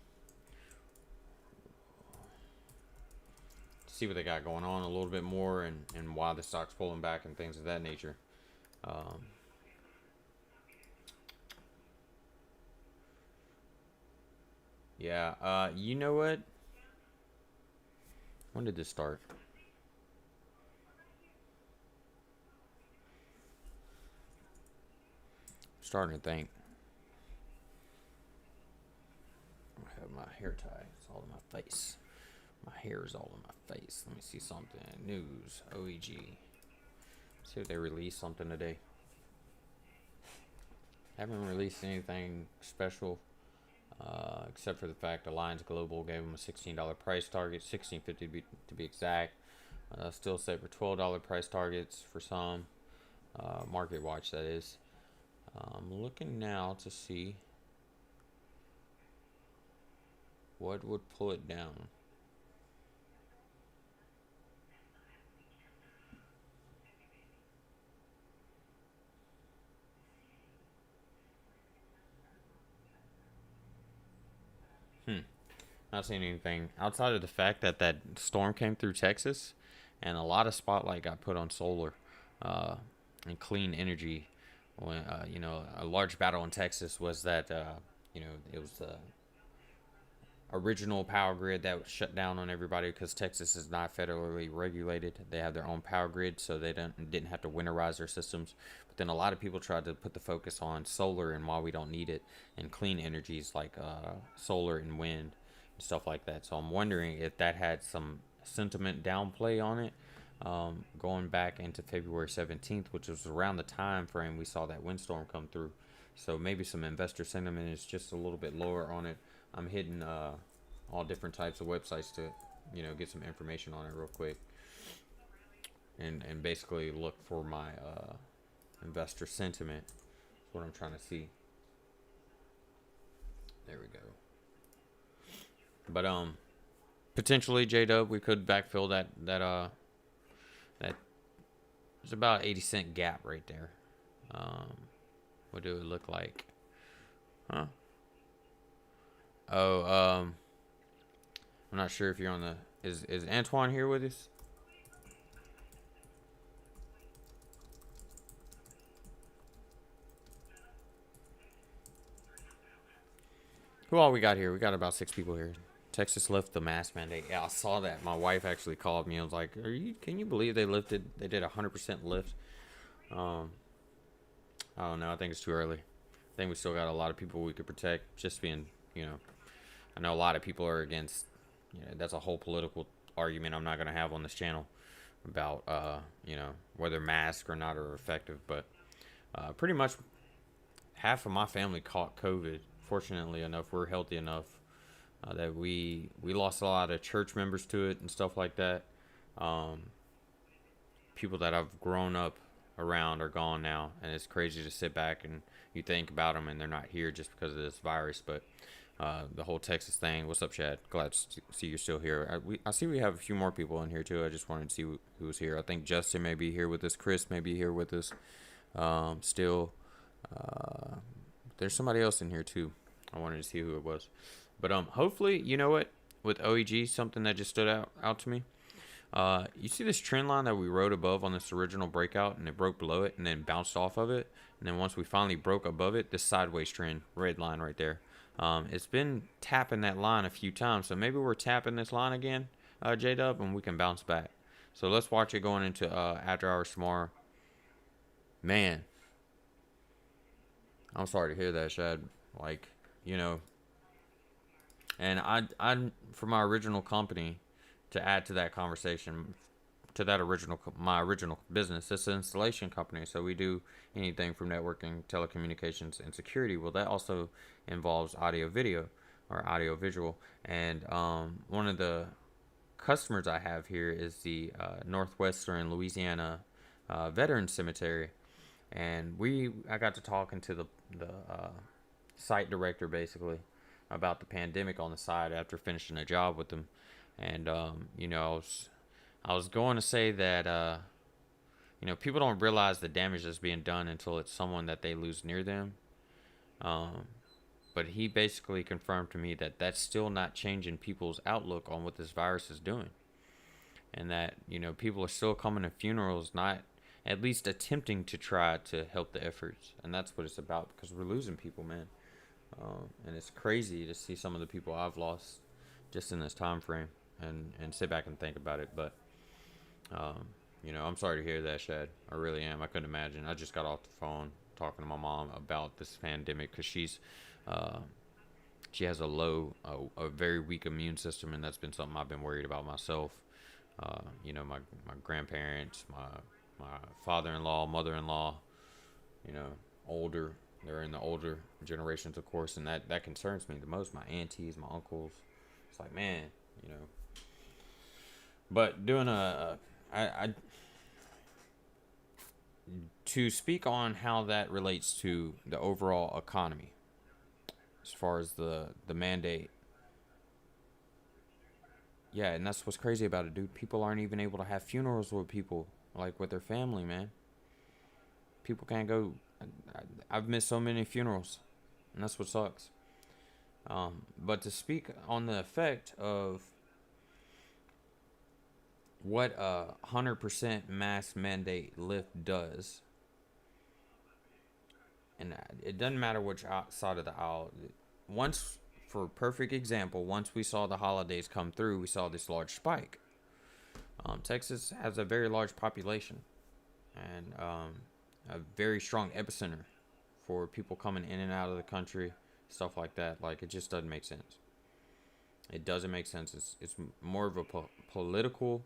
[SPEAKER 1] See what they got going on a little bit more, and why the stock's pulling back and things of that nature. Yeah, you know what? When did this start? I'm starting to think. I have my hair tied. It's all in my face. My hair is all in my face. Let me see something. News. OEG. See if they released something today. Haven't released anything special, except for the fact Alliance Global gave them a $16 price target, $16.50 to be exact. Still set for $12 price targets for some. Market Watch, that is. I'm looking now to see what would pull it down. Not seeing anything outside of the fact that that storm came through Texas, and a lot of spotlight got put on solar and clean energy. When a large battle in Texas was that it was the original power grid that was shut down on everybody because Texas is not federally regulated. They have their own power grid, so they didn't have to winterize their systems. But then a lot of people tried to put the focus on solar and why we don't need it, and clean energies like solar and wind and stuff like that. So I'm wondering if that had some sentiment downplay on it, going back into February 17th, which was around the time frame we saw that windstorm come through. So maybe some investor sentiment is just a little bit lower on it. I'm hitting all different types of websites to get some information on it real quick, and basically look for my investor sentiment. That's what I'm trying to see. There we go. But potentially J Dub, we could backfill that there's about 80 cent gap right there. What do it look like? Huh? Oh, I'm not sure if you're on the. Is Antoine here with us? Who all we got here? We got about 6 people here. Texas lifted the mask mandate. Yeah, I saw that. My wife actually called me. I was like, Can you believe they lifted? They did a 100% lift. I don't know. I think it's too early. I think we still got a lot of people we could protect. Just being, I know a lot of people are against. That's a whole political argument I'm not gonna have on this channel about, whether masks or not are effective. But pretty much half of my family caught COVID. Fortunately enough, we're healthy enough that we lost a lot of church members to it and stuff like that. People that I've grown up around are gone now, and it's crazy to sit back and you think about them and they're not here just because of this virus. But the whole Texas thing. What's up, Chad? Glad to see you're still here. I see we have a few more people in here too. I just wanted to see who was here. I think Justin may be here with us. Chris may be here with us. Still, there's somebody else in here too. I wanted to see who it was. But hopefully, you know what? With OEG, something that just stood out to me. You see this trend line that we wrote above on this original breakout, and it broke below it and then bounced off of it, and then once we finally broke above it, this sideways trend, red line right there. It's been tapping that line a few times, so maybe we're tapping this line again, J-Dub, and we can bounce back. So let's watch it going into after hours tomorrow. Man, I'm sorry to hear that, Shad. And I for my original company, to add to that conversation, to that my original business, it's an installation company, so we do anything from networking, telecommunications, and security. Well, that also involves audio video or audio visual. And one of the customers I have here is the Northwestern Louisiana Veterans Cemetery, and I got to talking to the site director basically about the pandemic on the side after finishing a job with them. And I was going to say that people don't realize the damage that's being done until it's someone that they lose near them. But he basically confirmed to me that that's still not changing people's outlook on what this virus is doing, and that people are still coming to funerals, not at least attempting to try to help the efforts. And that's what it's about, because we're losing people, man. And it's crazy to see some of the people I've lost just in this time frame, and sit back and think about it. But I'm sorry to hear that, Shad. I really am. I couldn't imagine. I just got off the phone talking to my mom about this pandemic, because she has a very weak immune system, and that's been something I've been worried about myself. My grandparents, my father-in-law, mother-in-law, older. They're in the older generations, of course, and that concerns me the most. My aunties, my uncles. It's like, man, But doing to speak on how that relates to the overall economy, as far as the mandate. Yeah, and that's what's crazy about it, dude. People aren't even able to have funerals with people, like with their family, man. People can't go. I've missed so many funerals, and that's what sucks. But to speak on the effect of what a 100% mask mandate lift does, and it doesn't matter which side of the aisle. For perfect example, once we saw the holidays come through, we saw this large spike. Texas has a very large population, and a very strong epicenter for people coming in and out of the country, stuff like that. Like, it just doesn't make sense. It doesn't make sense. It's more of a political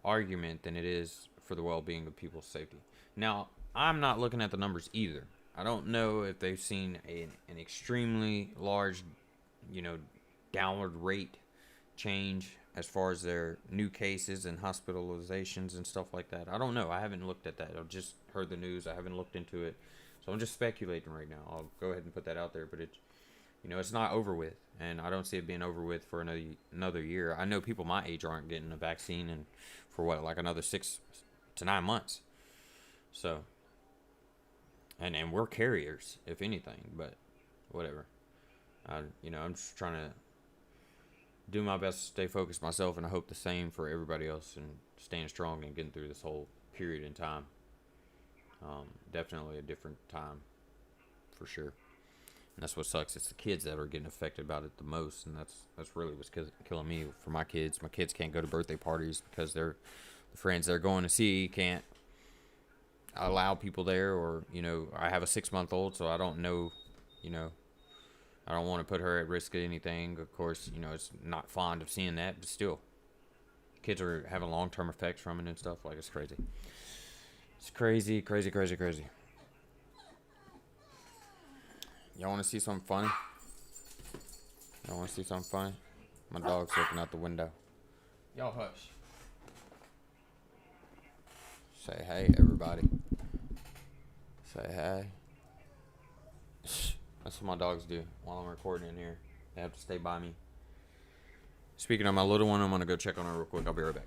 [SPEAKER 1] argument than it is for the well-being of people's safety. Now, I'm not looking at the numbers either. I don't know if they've seen an extremely large, downward rate change as far as their new cases and hospitalizations and stuff like that. I don't know. I haven't looked at that. I've just heard the news. I haven't looked into it. So I'm just speculating right now. I'll go ahead and put that out there, but it's not over with, and I don't see it being over with for another year. I know people my age aren't getting a vaccine, and for what, like another 6 to 9 months. So, and we're carriers, if anything, but whatever. I'm just trying to do my best to stay focused myself, and I hope the same for everybody else, and staying strong and getting through this whole period in time. Definitely a different time, for sure. And that's what sucks. It's the kids that are getting affected about it the most, and that's really what's killing me for my kids. My kids can't go to birthday parties because the friends they're going to see can't allow people there, or I have a 6-month-old, so I don't know, I don't want to put her at risk of anything. Of course, it's not fond of seeing that, but still, kids are having long-term effects from it and stuff. Like, it's crazy. It's crazy, crazy, crazy, crazy. Y'all want to see something funny? Y'all want to see something funny? My dog's looking out the window. Y'all hush. Say hey, everybody. Say hey. That's what my dogs do while I'm recording in here. They have to stay by me. Speaking of my little one, I'm going to go check on her real quick. I'll be right back.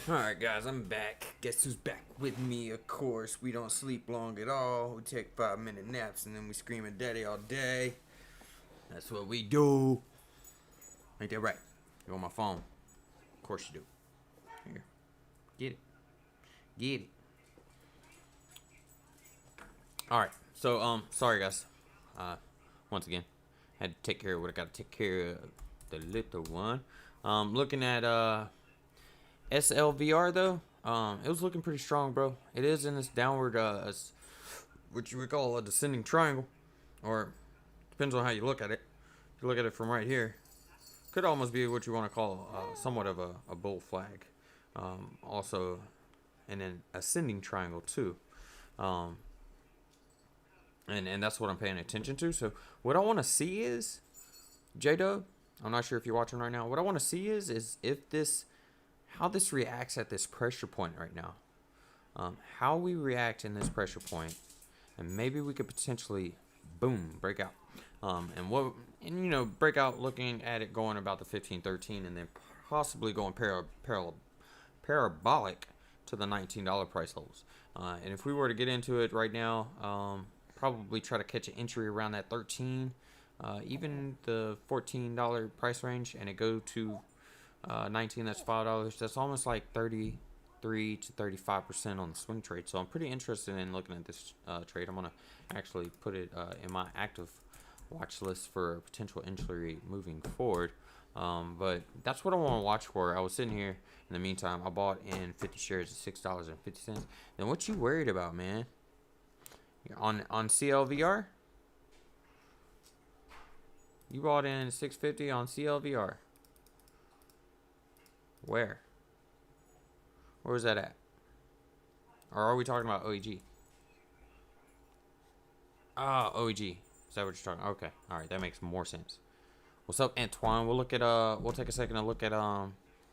[SPEAKER 1] Alright, guys, I'm back. Guess who's back with me? Of course, we don't sleep long at all. We take 5-minute naps and then we scream at daddy all day. That's what we do. Ain't that right? You on my phone? Of course you do. Here. Get it. Get it. Alright, so, sorry, guys. Once again, Had to take care of what I got to take care of. The little one. Looking at SLVR though. It was looking pretty strong, bro. It is in this downward, what you would call a descending triangle, or depends on how you look at it. If you look at it from right here, could almost be what you want to call somewhat of a bull flag. Also, and an ascending triangle too. And that's what I'm paying attention to. So what I want to see is, J-Dub, I'm not sure if you're watching right now. What I want to see is if this, how this reacts at this pressure point right now. How we react in this pressure point, and maybe we could potentially, boom, break out. And you know, break out looking at it going about the 15-13, and then possibly going parabolic to the $19 price levels. And if we were to get into it right now, probably try to catch an entry around that 13, even the $14 price range, and it go to 19. That's $5. That's almost like 33 to 35% on the swing trade. So I'm pretty interested in looking at this trade. I'm gonna actually put it in my active watch list for a potential entry moving forward. But that's what I want to watch for. I was sitting here in the meantime. I bought in 50 shares at $6.50. Then what you worried about, man? On CLVR, you bought in 650 on CLVR. Where was that at? Or are we talking about OEG? Ah, OEG. Is that what you're talking? Okay, all right, that makes more sense. What's up, Antoine? We'll look at we'll take a second to look at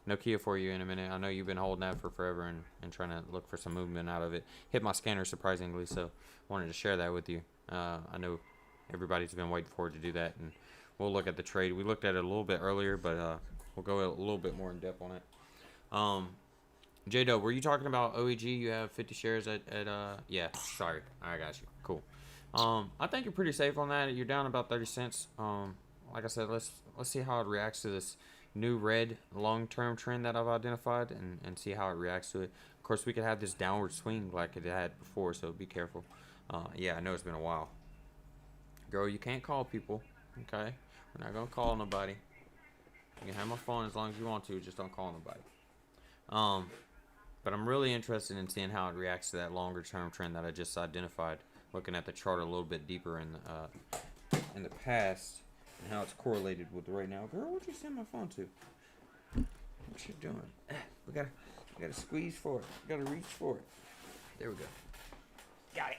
[SPEAKER 1] Nokia for you in a minute. I know you've been holding that for forever and trying to look for some movement out of it. Hit my scanner surprisingly, so wanted to share that with you. I know everybody's been waiting for it to do that, and we'll look at the trade. We looked at it a little bit earlier, but we'll go a little bit more in depth on it. J-Dub, were you talking about OEG? You have 50 shares at yeah, sorry, I got you. Cool. I think you're pretty safe on that. You're down about 30 cents. Like I said, let's see how it reacts to this new red long-term trend that I've identified, and see how it reacts to it. Of course, we could have this downward swing like it had before, so be careful. Yeah, I know it's been a while. Girl, you can't call people, okay? We're not gonna call nobody. You can have my phone as long as you want to, just don't call nobody. But I'm really interested in seeing how it reacts to that longer-term trend that I just identified. Looking at the chart a little bit deeper in the past, and how it's correlated with right now. Girl, what'd you send my phone to? What you doing? We gotta squeeze for it. We gotta reach for it. There we go. Got it.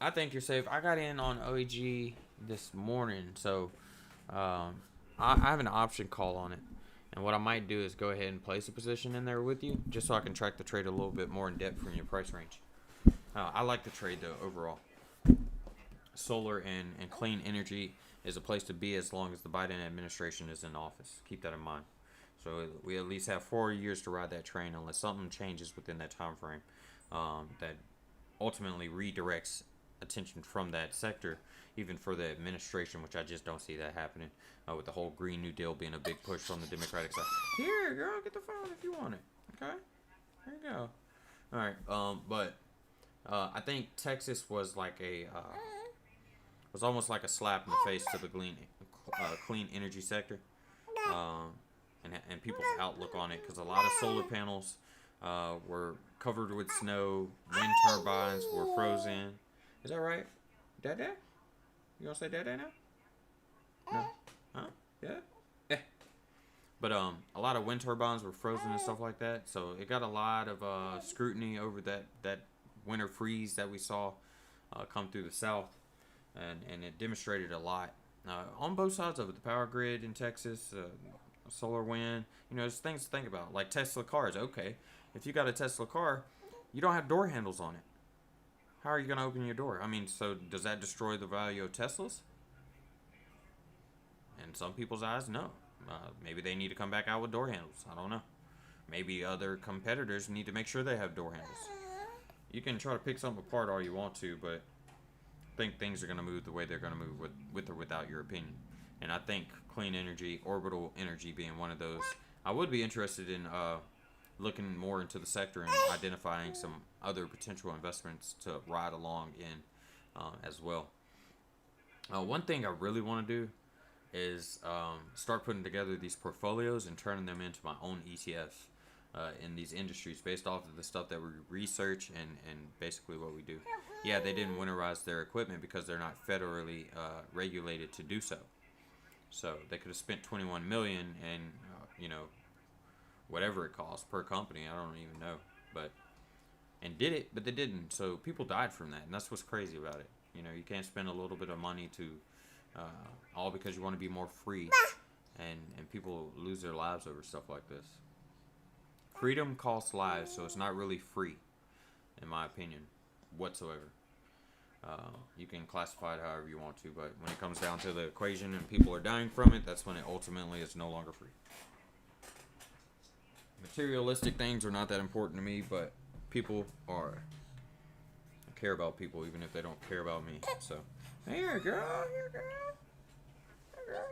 [SPEAKER 1] I think you're safe. I got in on OEG this morning, so I have an option call on it. And what I might do is go ahead and place a position in there with you, just so I can track the trade a little bit more in depth from your price range. I like the trade, though, overall. Solar and clean energy is a place to be as long as the Biden administration is in office. Keep that in mind. So we at least have 4 years to ride that train, unless something changes within that time frame that ultimately redirects attention from that sector, even for the administration, which I just don't see that happening, with the whole Green New Deal being a big push from the Democratic side. Here, girl, get the phone if you want it. Okay, there you go. All right, but I think Texas was like was almost like a slap in the face to the clean energy sector, and people's outlook on it, because a lot of solar panels were covered with snow, wind turbines were frozen. Is that right? Dada? You gonna say Dada now? No? Huh? Yeah? Eh. But a lot of wind turbines were frozen and stuff like that, so it got a lot of scrutiny over that winter freeze that we saw come through the south, and it demonstrated a lot on both sides of it. The power grid in Texas, solar, wind, there's things to think about, like Tesla cars. Okay, if you got a Tesla car, you don't have door handles on it. How are you going to open your door? I mean, so does that destroy the value of Teslas? In some people's eyes, no. Maybe they need to come back out with door handles. I don't know. Maybe other competitors need to make sure they have door handles. You can try to pick something apart all you want to, but I think things are going to move the way they're going to move with or without your opinion. And I think clean energy, orbital energy being one of those. I would be interested in looking more into the sector and identifying some other potential investments to ride along in as well. One thing I really want to do is start putting together these portfolios and turning them into my own ETFs in these industries based off of the stuff that we research and basically what we do. Yeah, they didn't winterize their equipment because they're not federally regulated to do so. So they could have spent 21 million and whatever it costs per company. I don't even know, but did it, but they didn't. So people died from that, and that's what's crazy about it. You can't spend a little bit of money to all because you want to be more free, and people lose their lives over stuff like this. Freedom costs lives, so it's not really free, in my opinion, whatsoever. You can classify it however you want to, but when it comes down to the equation and people are dying from it, that's when it ultimately is no longer free. Materialistic things are not that important to me, but people are. I care about people even if they don't care about me. So, here, girl, here, girl, here, girl.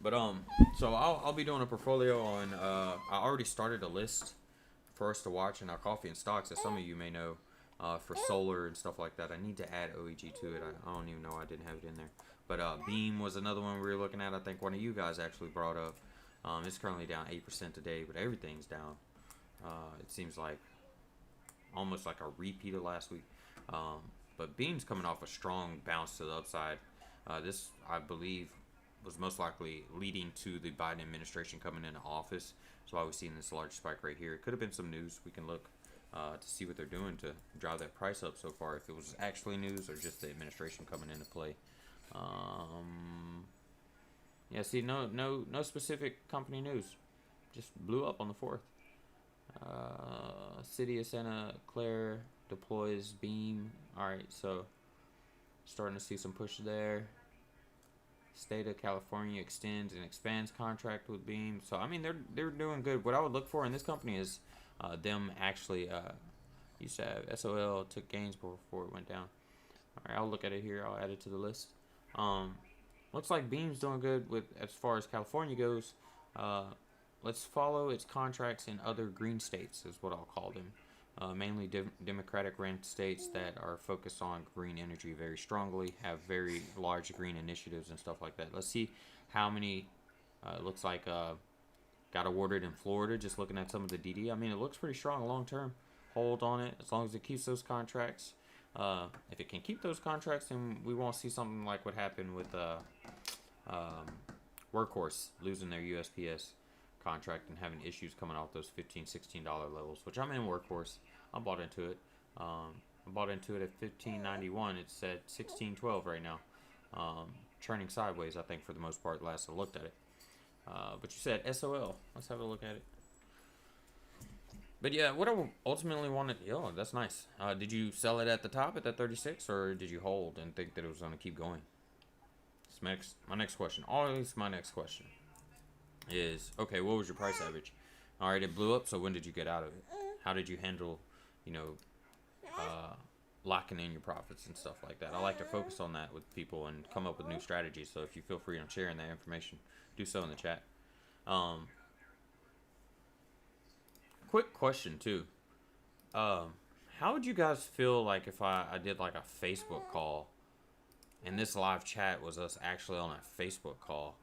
[SPEAKER 1] But so I'll be doing a portfolio on. I already started a list for us to watch in our coffee and stocks, as some of you may know. For solar and stuff like that. I need to add OEG to it. I don't even know I didn't have it in there. But Beam was another one we were looking at. I think one of you guys actually brought up. It's currently down 8% today, but everything's down. It seems like almost like a repeat of last week. But Beam's coming off a strong bounce to the upside. This, I believe, was most likely leading to the Biden administration coming into office. That's why we're seeing this large spike right here. It could have been some news. We can look to see what they're doing to drive that price up so far. If it was actually news or just the administration coming into play. Yeah, see, no specific company news. Just blew up on the 4th. City of Santa Clara deploys Beam. Alright, so starting to see some push there. State of California extends and expands contract with Beam. So, I mean, they're doing good. What I would look for in this company is them actually used to have SOL, took gains before it went down. Alright, I'll look at it here. I'll add it to the list. Looks like Beam's doing good with as far as California goes. Let's follow its contracts in other green states is what I'll call them. Mainly Democratic-run states that are focused on green energy very strongly, have very large green initiatives and stuff like that. Let's see how many, looks like got awarded in Florida, just looking at some of the DD. I mean, it looks pretty strong long term. Hold on it as long as it keeps those contracts. If it can keep those contracts, then we won't see something like what happened with Workhorse losing their USPS contract and having issues coming off those $15, $16 levels, which I'm in Workhorse. I bought into it. I bought into it at $15.91. It's at $16.12 right now. Turning sideways, I think, for the most part, last I looked at it. But you said SOL. Let's have a look at it. But yeah, what I ultimately wanted... Oh, that's nice. Did you sell it at the top at that 36, or did you hold and think that it was going to keep going? My next question. Always my next question is, okay, what was your price average? All right, it blew up, so when did you get out of it? How did you handle, locking in your profits and stuff like that? I like to focus on that with people and come up with new strategies, so if you feel free on sharing that information, do so in the chat. Quick question, too. How would you guys feel like if I did like a Facebook call and this live chat was us actually on a Facebook call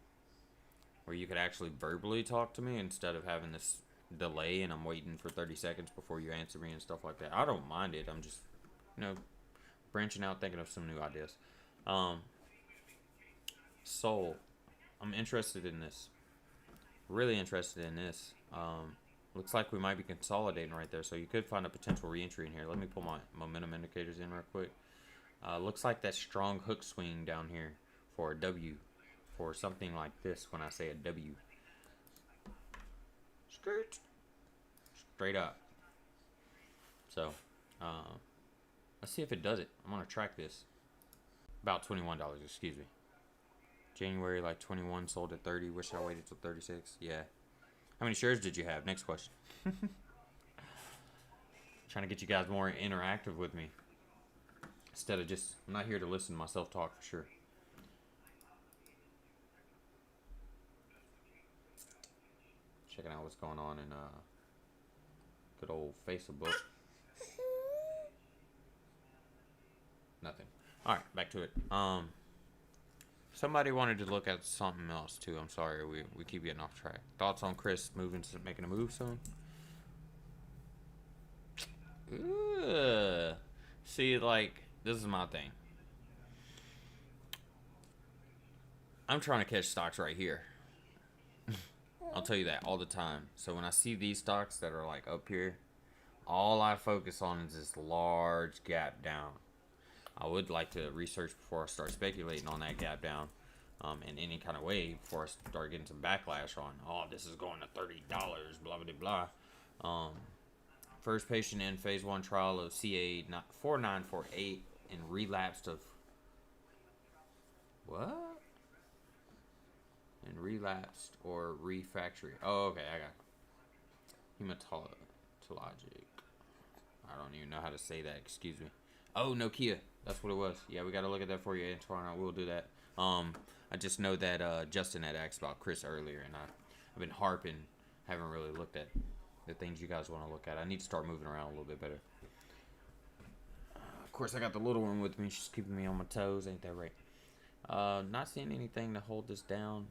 [SPEAKER 1] where you could actually verbally talk to me instead of having this delay and I'm waiting for 30 seconds before you answer me and stuff like that? I don't mind it. I'm just, branching out, thinking of some new ideas. Soul. I'm interested in this. Really interested in this. Looks like we might be consolidating right there, so you could find a potential re-entry in here. Let me pull my momentum indicators in real quick. Looks like that strong hook swing down here for a W, for something like this when I say a W. Skirt. Straight up. So, let's see if it does it. I'm going to track this. About $21, excuse me. January, like 21, sold at 30. Wish I waited till 36. Yeah. How many shares did you have? Next question. Trying to get you guys more interactive with me. Instead of just, I'm not here to listen to myself talk for sure. Checking out what's going on in good old Facebook. Nothing. All right, back to it. Somebody wanted to look at something else too. I'm sorry, we keep getting off track. Thoughts on Chris making a move soon? Ugh. See, like, this is my thing. I'm trying to catch stocks right here. I'll tell you that all the time. So when I see these stocks that are like up here, all I focus on is this large gap down. I would like to research before I start speculating on that gap down in any kind of way before I start getting some backlash on, oh, this is going to $30, blah, blah, blah. First patient in phase 1 trial of CA 4948 in relapsed of what? In relapsed or refractory. Oh, okay, I got hematologic. I don't even know how to say that. Excuse me. Oh, Nokia. That's what it was. Yeah, we got to look at that for you, Antoine. I will do that. I just know that Justin had asked about Chris earlier, and I've been harping. Haven't really looked at the things you guys want to look at. I need to start moving around a little bit better. Of course, I got the little one with me. She's keeping me on my toes. Ain't that right? Not seeing anything to hold this down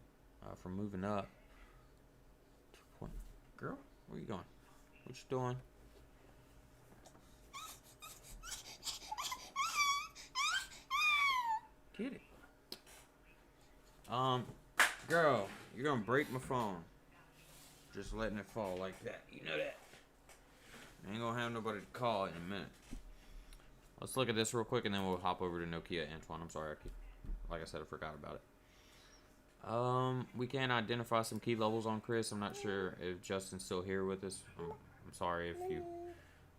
[SPEAKER 1] from moving up. Girl, where you going? What you doing? Get it. Girl, you're gonna break my phone. Just letting it fall like that. You know that. I ain't gonna have nobody to call in a minute. Let's look at this real quick and then we'll hop over to Nokia, Antoine. I'm sorry, like I said, I forgot about it. We can identify some key levels on Chris. I'm not sure if Justin's still here with us. I'm sorry if you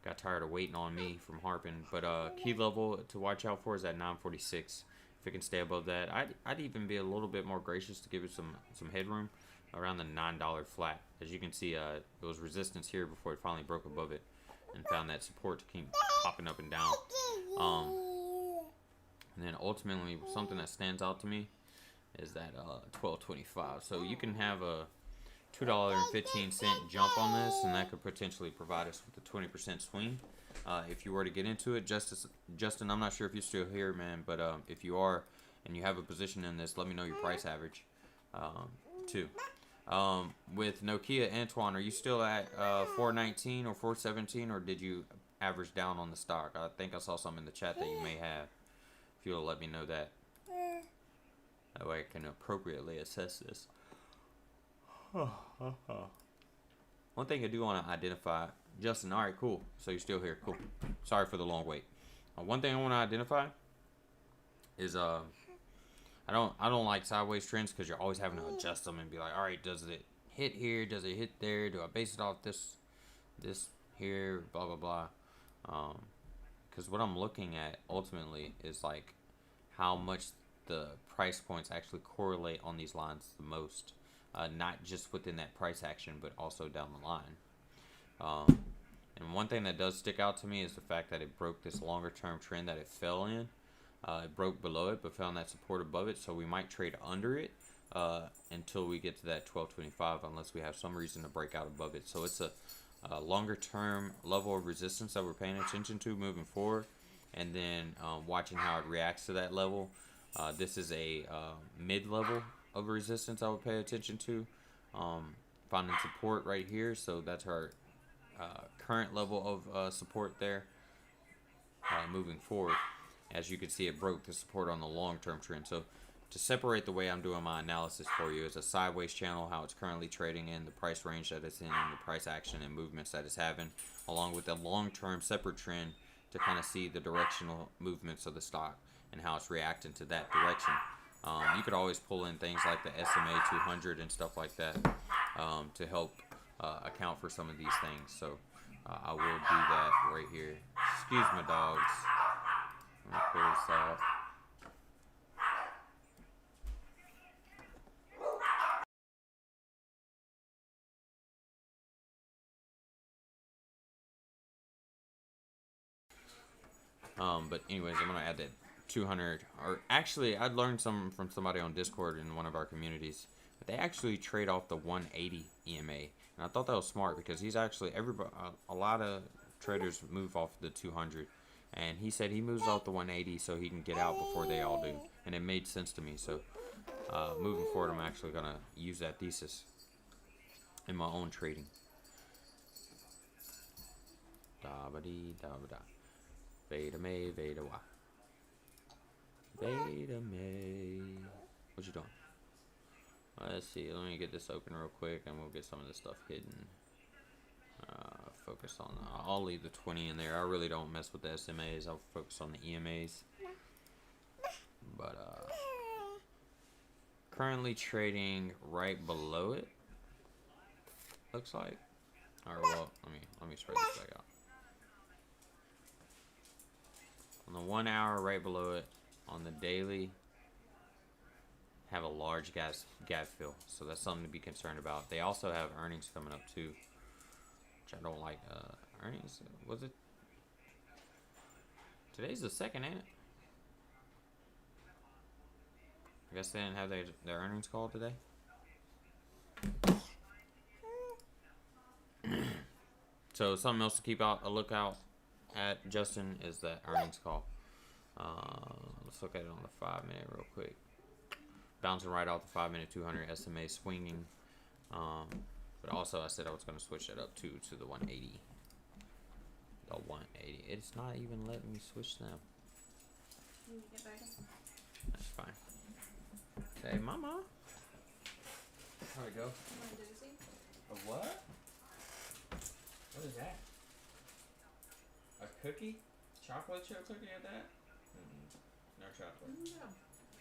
[SPEAKER 1] got tired of waiting on me from harping. But key level to watch out for is at 946. If it can stay above that, I'd even be a little bit more gracious to give it some headroom around the $9 flat. As you can see, it was resistance here before it finally broke above it and found that support to keep popping up and down. And then ultimately, something that stands out to me is that 1225. So you can have a $2.15 jump on this, and that could potentially provide us with a 20% swing. If you were to get into it, Justin, I'm not sure if you're still here, man, but if you are and you have a position in this, let me know your price average too. With Nokia, Antoine, are you still at 419 or 417, or did you average down on the stock? I think I saw something in the chat that you may have. If you'll let me know that. That way I can appropriately assess this. One thing I do want to identify, Justin, alright, cool. So you're still here, cool. Sorry for the long wait. One thing I want to identify is I don't like sideways trends because you're always having to adjust them and be like, alright, does it hit here? Does it hit there? Do I base it off this here? Blah blah blah. Because what I'm looking at ultimately is like how much the price points actually correlate on these lines the most. Not just within that price action, but also down the line. And one thing that does stick out to me is the fact that it broke this longer term trend that it fell in. It broke below it, but found that support above it, so we might trade under it until we get to that 1225, unless we have some reason to break out above it. So it's a longer term level of resistance that we're paying attention to moving forward, and then watching how it reacts to that level. This is a mid-level of resistance I would pay attention to. Finding support right here, so that's our current level of support there. Moving forward, as you can see, it broke the support on the long-term trend. So to separate the way I'm doing my analysis for you is a sideways channel, how it's currently trading in, the price range that it's in, and the price action and movements that it's having, along with a long-term separate trend to kind of see the directional movements of the stock and how it's reacting to that direction. You could always pull in things like the SMA 200 and stuff like that to help account for some of these things. So I will do that right here. Excuse my dogs. Let me pull this out. But anyways, I'm gonna add that 200. Or actually, I learned some from somebody on Discord in one of our communities. But they actually trade off the 180 EMA, and I thought that was smart because he's actually a lot of traders move off the 200. And he said he moves out the 180 so he can get out before they all do. And it made sense to me. So moving forward, I'm actually going to use that thesis in my own trading. Da-ba-dee, da-ba-da. Veda me, Veda wa. Veda me. What you doing? Let's see. Let me get this open real quick and we'll get some of this stuff hidden. Focus on. I'll leave the 20 in there. I really don't mess with the SMAs. I'll focus on the EMAs. But currently trading right below it. Looks like. Alright, well, let me spread this back out. On the 1 hour, right below it. On the daily, have a large gap fill, so that's something to be concerned about. They also have earnings coming up too, which I don't like. Earnings, was it? Today's the second, ain't it? I guess they didn't have their earnings call today. So something else to keep a lookout at, Justin, is that earnings call. Let's look at it on the 5 minute real quick. Bouncing right off the 5 minute 200 SMA swinging. But also I said I was going to switch that up too to the 180. The 180. It's not even letting me switch them. That's fine. Hey, mama. How we go? A what? What is that? A cookie? Chocolate chip cookie at that? No chocolate.
[SPEAKER 2] No.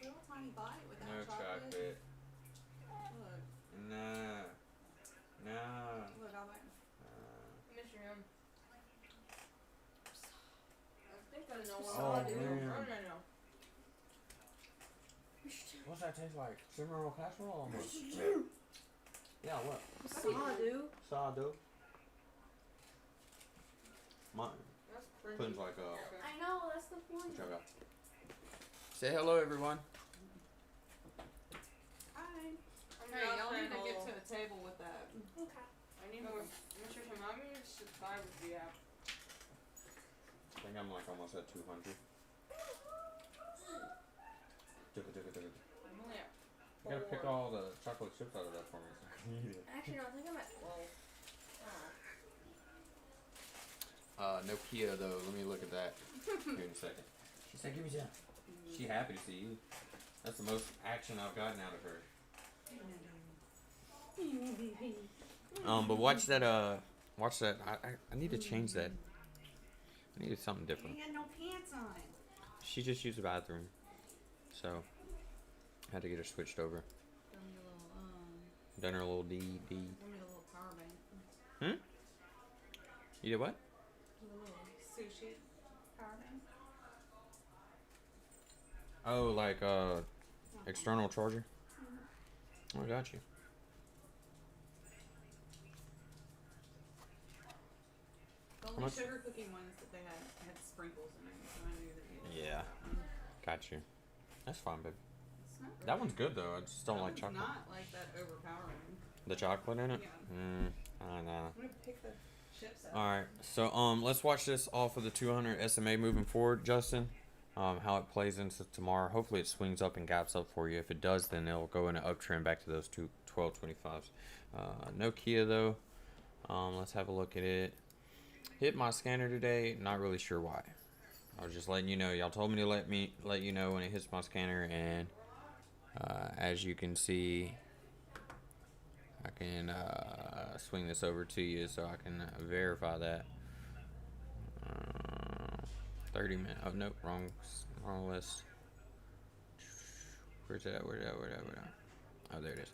[SPEAKER 2] Little tiny bite without
[SPEAKER 1] No chocolate.
[SPEAKER 2] Look.
[SPEAKER 1] Nah. Nah.
[SPEAKER 2] Look, I'll bite.
[SPEAKER 3] Mr. Young. I think I know what
[SPEAKER 1] Oh,
[SPEAKER 3] I'll do.
[SPEAKER 1] man.
[SPEAKER 3] No.
[SPEAKER 1] What's that taste like? Cinnamon roll casserole almost. Yeah, what?
[SPEAKER 2] Sawdo.
[SPEAKER 1] Sawdo. Mine.
[SPEAKER 3] That's cringy.
[SPEAKER 1] Clinton's like,
[SPEAKER 2] I know, that's the point.
[SPEAKER 1] what y'all got? Say hello, everyone.
[SPEAKER 2] Hi.
[SPEAKER 3] Hey, y'all need to get to the table with that.
[SPEAKER 2] Okay.
[SPEAKER 3] I need more. Mr. Tamami should subscribe with the app.
[SPEAKER 1] I think I'm like almost at 200.
[SPEAKER 3] I'm only at
[SPEAKER 1] You gotta pick all the chocolate chips out of that for me so I can eat it.
[SPEAKER 3] Actually, no, I think I'm at 12.
[SPEAKER 1] Nokia though, let me look at that here in a second. She said, give me some. She happy to see you. That's the most action I've gotten out of her. But watch that, I need to change that. I needed something different.
[SPEAKER 2] You had no pants on.
[SPEAKER 1] She just used the bathroom. So, I had to get her switched over. Done her little D.
[SPEAKER 2] Give me a little power bank.
[SPEAKER 1] You did what?
[SPEAKER 2] A little sushi power bank.
[SPEAKER 1] Oh, like, external charger? Oh, I got you.
[SPEAKER 2] The only sugar cookie ones that they had sprinkles in them, so I knew that you
[SPEAKER 1] Yeah. Got you. That's fine, babe.
[SPEAKER 2] It's not
[SPEAKER 1] That one's good though. I just don't like
[SPEAKER 2] It's
[SPEAKER 1] chocolate.
[SPEAKER 2] not like that overpowering.
[SPEAKER 1] The chocolate in it?
[SPEAKER 2] Yeah.
[SPEAKER 1] I know.
[SPEAKER 2] I'm gonna pick the chips out.
[SPEAKER 1] Alright, so let's watch this off of the 200 SMA moving forward, Justin. How it plays into tomorrow. Hopefully it swings up and gaps up for you. If it does, then it'll go in an uptrend back to those 1225s. Nokia though. Let's have a look at it. Hit my scanner today. Not really sure why. I was just letting you know. Y'all told me to let you know when it hits my scanner, and as you can see, I can swing this over to you so I can verify that. 30 minutes. Oh nope, wrong list. Where's that? Where's that? Oh, there it is.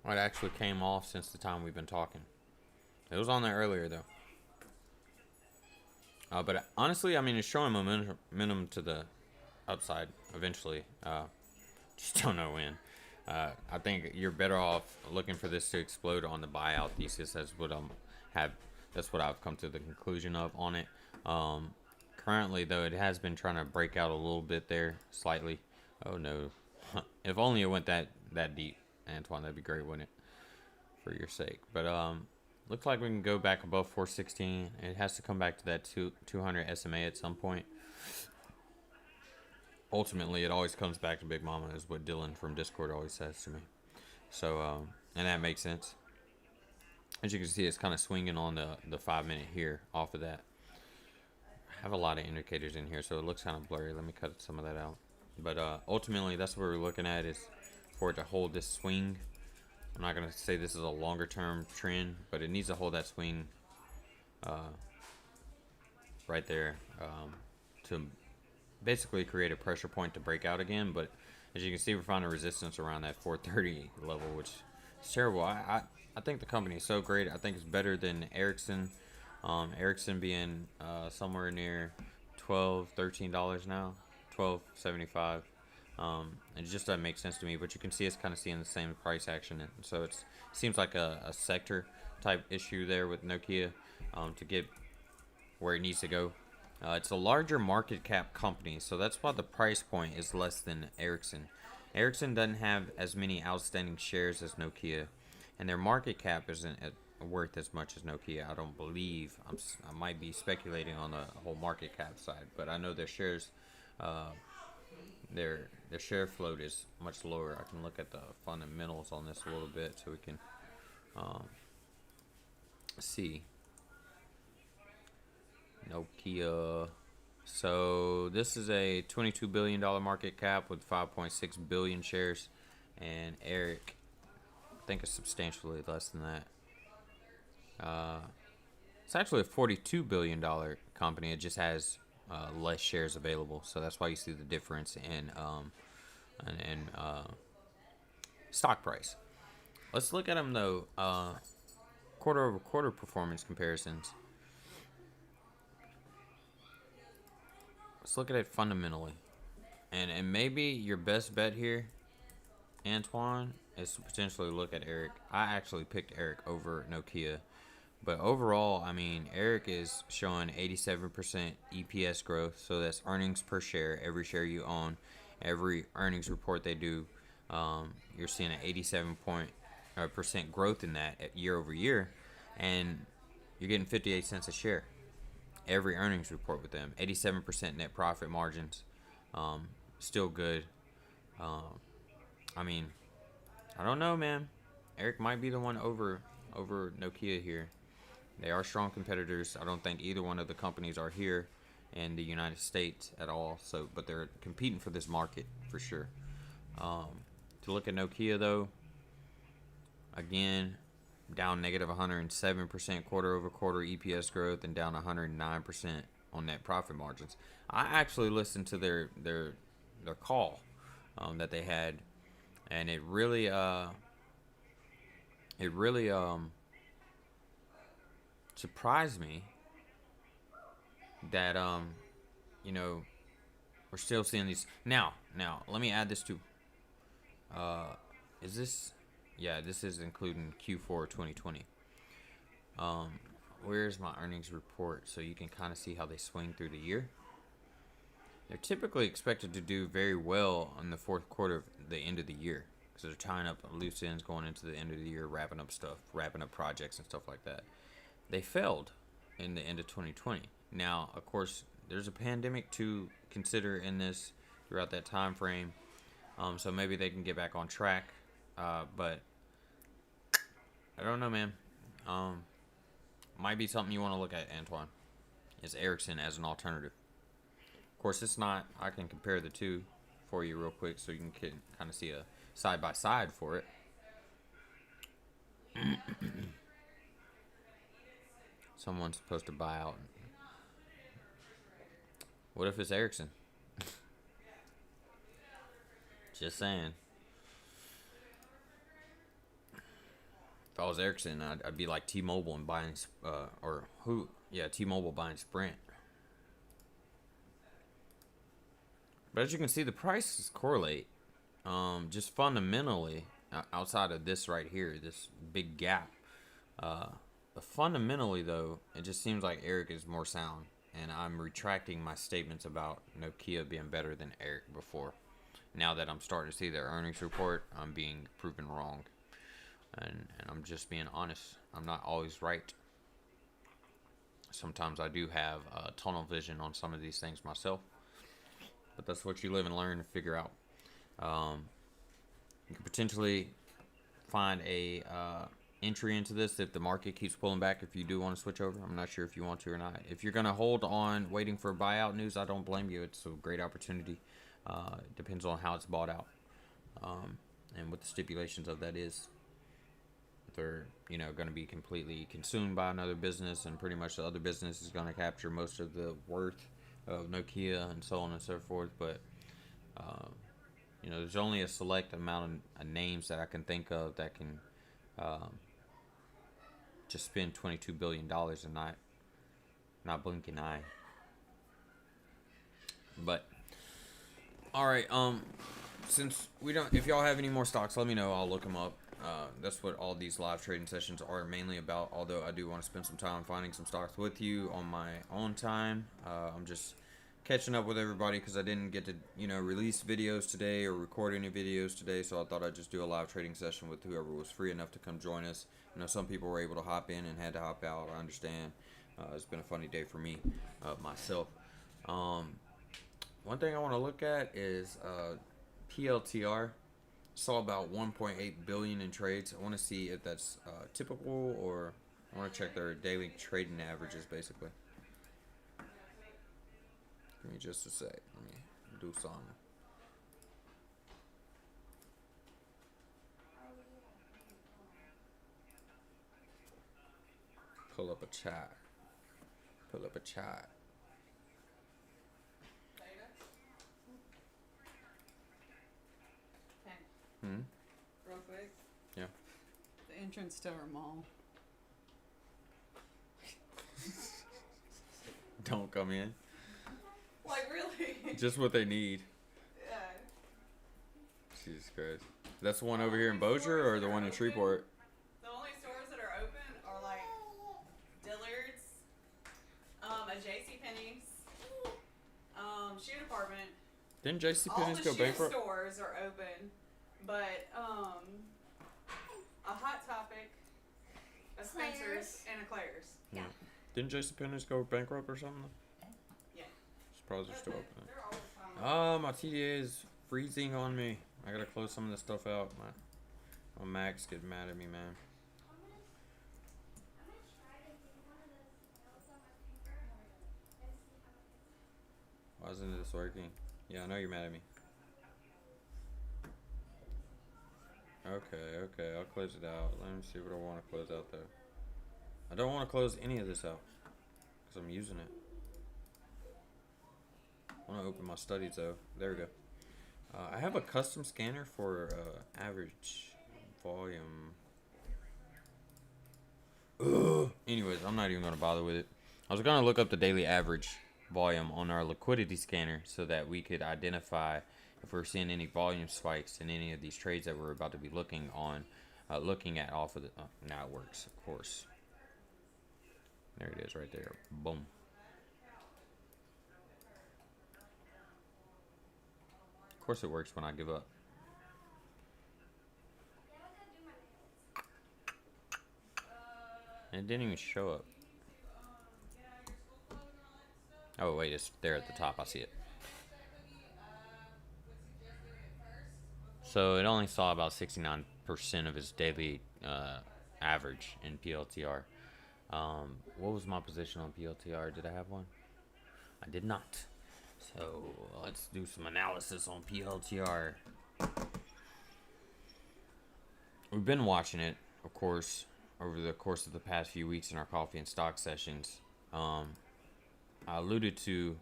[SPEAKER 1] Oh, it actually came off since the time we've been talking. It was on there earlier though. But honestly, I mean, it's showing momentum to the upside eventually. Just don't know when. I think you're better off looking for this to explode on the buyout thesis. That's what That's what I've come to the conclusion of on it. Currently, though, it has been trying to break out a little bit there, slightly. Oh no! If only it went that deep, Antoine. That'd be great, wouldn't it? for your sake. But looks like we can go back above 416. It has to come back to that 200 SMA at some point. Ultimately, it always comes back to Big Mama, is what Dylan from Discord always says to me. So, and that makes sense. As you can see, it's kind of swinging on the 5 minute here off of that. I have a lot of indicators in here, so it looks kind of blurry. Let me cut some of that out. But ultimately, that's what we're looking at, is for it to hold this swing. I'm not going to say this is a longer term trend, but it needs to hold that swing right there to basically create a pressure point to break out again. But as you can see, we're finding resistance around that 430 level, which is terrible. I think the company is so great. I think it's better than Ericsson. Ericsson being somewhere near $12-13 now, $12.75. It just doesn't make sense to me, but you can see it's kind of seeing the same price action, and so it seems like a sector type issue there with Nokia to get where it needs to go. It's a larger market cap company, so that's why the price point is less than Ericsson. Ericsson doesn't have as many outstanding shares as Nokia, and their market cap isn't worth as much as Nokia. I don't believe. I might be speculating on the whole market cap side, but I know their shares, their share float is much lower. I can look at the fundamentals on this a little bit so we can see. Nokia. So this is a $22 billion market cap with 5.6 billion shares, and Eric, I think, is substantially less than that. It's actually a $42 billion company. It just has less shares available, so that's why you see the difference in stock price. Let's look at them though. Quarter over quarter performance comparisons. Let's look at it fundamentally, and maybe your best bet here, Antoine, is to potentially look at Eric. I actually picked Eric over Nokia, but overall, I mean, Eric is showing 87% EPS growth, so that's earnings per share. Every share you own, every earnings report they do, you're seeing an 87% growth in that year over year, and you're getting 58 cents a share. Every earnings report with them, 87% net profit margins, still good. I mean, I don't know, man. Eric might be the one over Nokia here. They are strong competitors. I don't think either one of the companies are here in the United States at all. So, but they're competing for this market for sure. To look at Nokia though, again, down negative 107% quarter over quarter EPS growth, and down 109% on net profit margins. I actually listened to their call that they had, and it really surprised me that we're still seeing these now. Let me add this too. Is this? Yeah, this is including Q4 2020. Where's my earnings report so you can kind of see how they swing through the year? They're typically expected to do very well in the fourth quarter of the end of the year, because they're tying up loose ends going into the end of the year, wrapping up stuff, wrapping up projects and stuff like that. They failed in the end of 2020. Now, of course, there's a pandemic to consider in this throughout that time frame, so maybe they can get back on track. But I don't know, man. Might be something you want to look at, Antoine, is Ericsson as an alternative. Of course, it's not. I can compare the two for you real quick so you can kind of see a side by side for it. Someone's supposed to buy out. What if it's Ericsson? Just saying. If I was Ericsson, I'd be like T-Mobile and buying, T-Mobile buying Sprint. But as you can see, the prices correlate. Just fundamentally, outside of this right here, this big gap. But fundamentally, though, it just seems like Eric is more sound. And I'm retracting my statements about Nokia being better than Eric before. Now that I'm starting to see their earnings report, I'm being proven wrong. and I'm just being honest. I'm not always right. Sometimes I do have tunnel vision on some of these things myself, but that's what you live and learn and figure out. You could potentially find a entry into this if the market keeps pulling back. If you do want to switch over, I'm not sure if you want to or not. If you're gonna hold on waiting for buyout news, I don't blame you. It's a great opportunity. It depends on how it's bought out, and what the stipulations of that is. If they're going to be completely consumed by another business, and pretty much the other business is going to capture most of the worth of Nokia and so on and so forth. But there's only a select amount of names that I can think of that can just spend $22 billion and not blink an eye. But all right, since we don't, if y'all have any more stocks, let me know. I'll look them up. That's what all these live trading sessions are mainly about. Although I do want to spend some time finding some stocks with you on my own time. I'm just catching up with everybody because I didn't get to release videos today or record any videos today, so I thought I'd just do a live trading session with whoever was free enough to come join us. Some people were able to hop in and had to hop out. I understand. It's been a funny day for me myself. One thing I want to look at is PLTR. Saw about 1.8 billion in trades. I want to see if that's typical, or I want to check their daily trading averages basically. Give me just a sec. Let me do something. Pull up a chat.
[SPEAKER 2] Real quick.
[SPEAKER 1] Yeah.
[SPEAKER 2] The entrance to our mall.
[SPEAKER 1] Don't come in.
[SPEAKER 2] Like, really?
[SPEAKER 1] Just what they need.
[SPEAKER 2] Yeah.
[SPEAKER 1] Jesus Christ. That's the one over here in Bossier or the one in Shreveport?
[SPEAKER 2] The only stores that are open are like Dillard's, a JCPenney's, shoe department.
[SPEAKER 1] Didn't JCPenney's go bankrupt?
[SPEAKER 2] All the shoe stores are open, but a Hot Topic, a Spencer's, and a Claire's.
[SPEAKER 1] Yeah. Didn't JCPenney's go bankrupt or something?
[SPEAKER 2] Yeah.
[SPEAKER 1] Surprised they're still open.
[SPEAKER 2] They're always fine.
[SPEAKER 1] My TDA is freezing on me. I gotta close some of this stuff out. My Mac's getting mad at me, man. Why isn't this working? Yeah, I know you're mad at me. Okay, I'll close it out. Let me see what I want to close out though. I don't want to close any of this out because I'm using it. I want to open my studies though. There we go. I have a custom scanner for average volume. Ugh. Anyways, I'm not even going to bother with it. I was going to look up the daily average volume on our liquidity scanner so that we could identify if we're seeing any volume spikes in any of these trades that we're about to be looking at off of the. Now it works, of course. There it is, right there. Boom. Of course, it works when I give up. And it didn't even show up. Oh wait, it's there at the top. I see it. So it only saw about 69% of its daily average in PLTR. What was my position on PLTR? Did I have one? I did not. So let's do some analysis on PLTR. We've been watching it, of course, over the course of the past few weeks in our coffee and stock sessions. I alluded to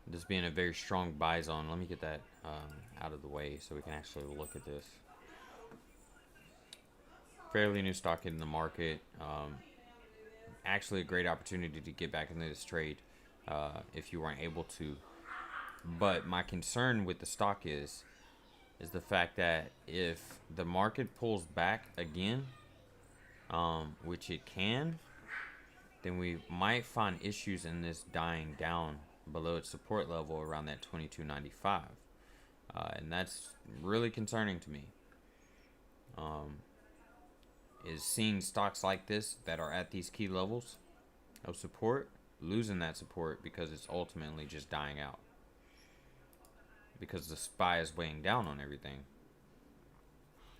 [SPEAKER 1] this being a very strong buy zone. Let me get that out of the way so we can actually look at this. Fairly new stock in the market. Actually a great opportunity to get back into this trade if you weren't able to. But my concern with the stock is the fact that if the market pulls back again, which it can, then we might find issues in this dying down below its support level around that 22.95, and that's really concerning to me. is seeing stocks like this that are at these key levels of support, losing that support because it's ultimately just dying out. Because the SPY is weighing down on everything.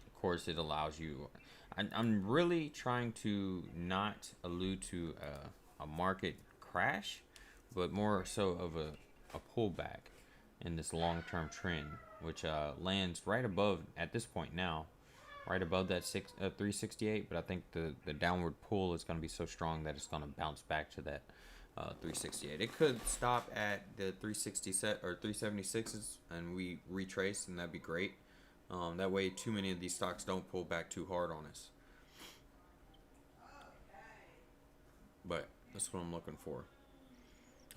[SPEAKER 1] Of course, it allows you. I'm really trying to not allude to a market crash, but more so of a pullback in this long-term trend, which lands right above, at this point now, right above that 368. But I think the downward pull is going to be so strong that it's going to bounce back to that 368. It could stop at the 360 set or 376s, and we retrace, and that'd be great. That way, too many of these stocks don't pull back too hard on us. But that's what I'm looking for.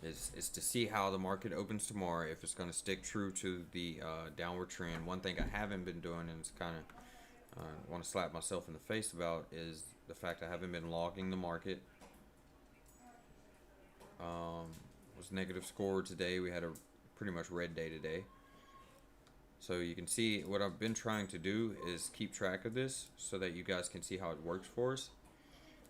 [SPEAKER 1] Is to see how the market opens tomorrow. If it's going to stick true to the downward trend. One thing I haven't been doing, and it's kind of want to slap myself in the face about, is the fact I haven't been logging the market. Was negative score today. We had a pretty much red day today. So you can see what I've been trying to do is keep track of this so that you guys can see how it works for us.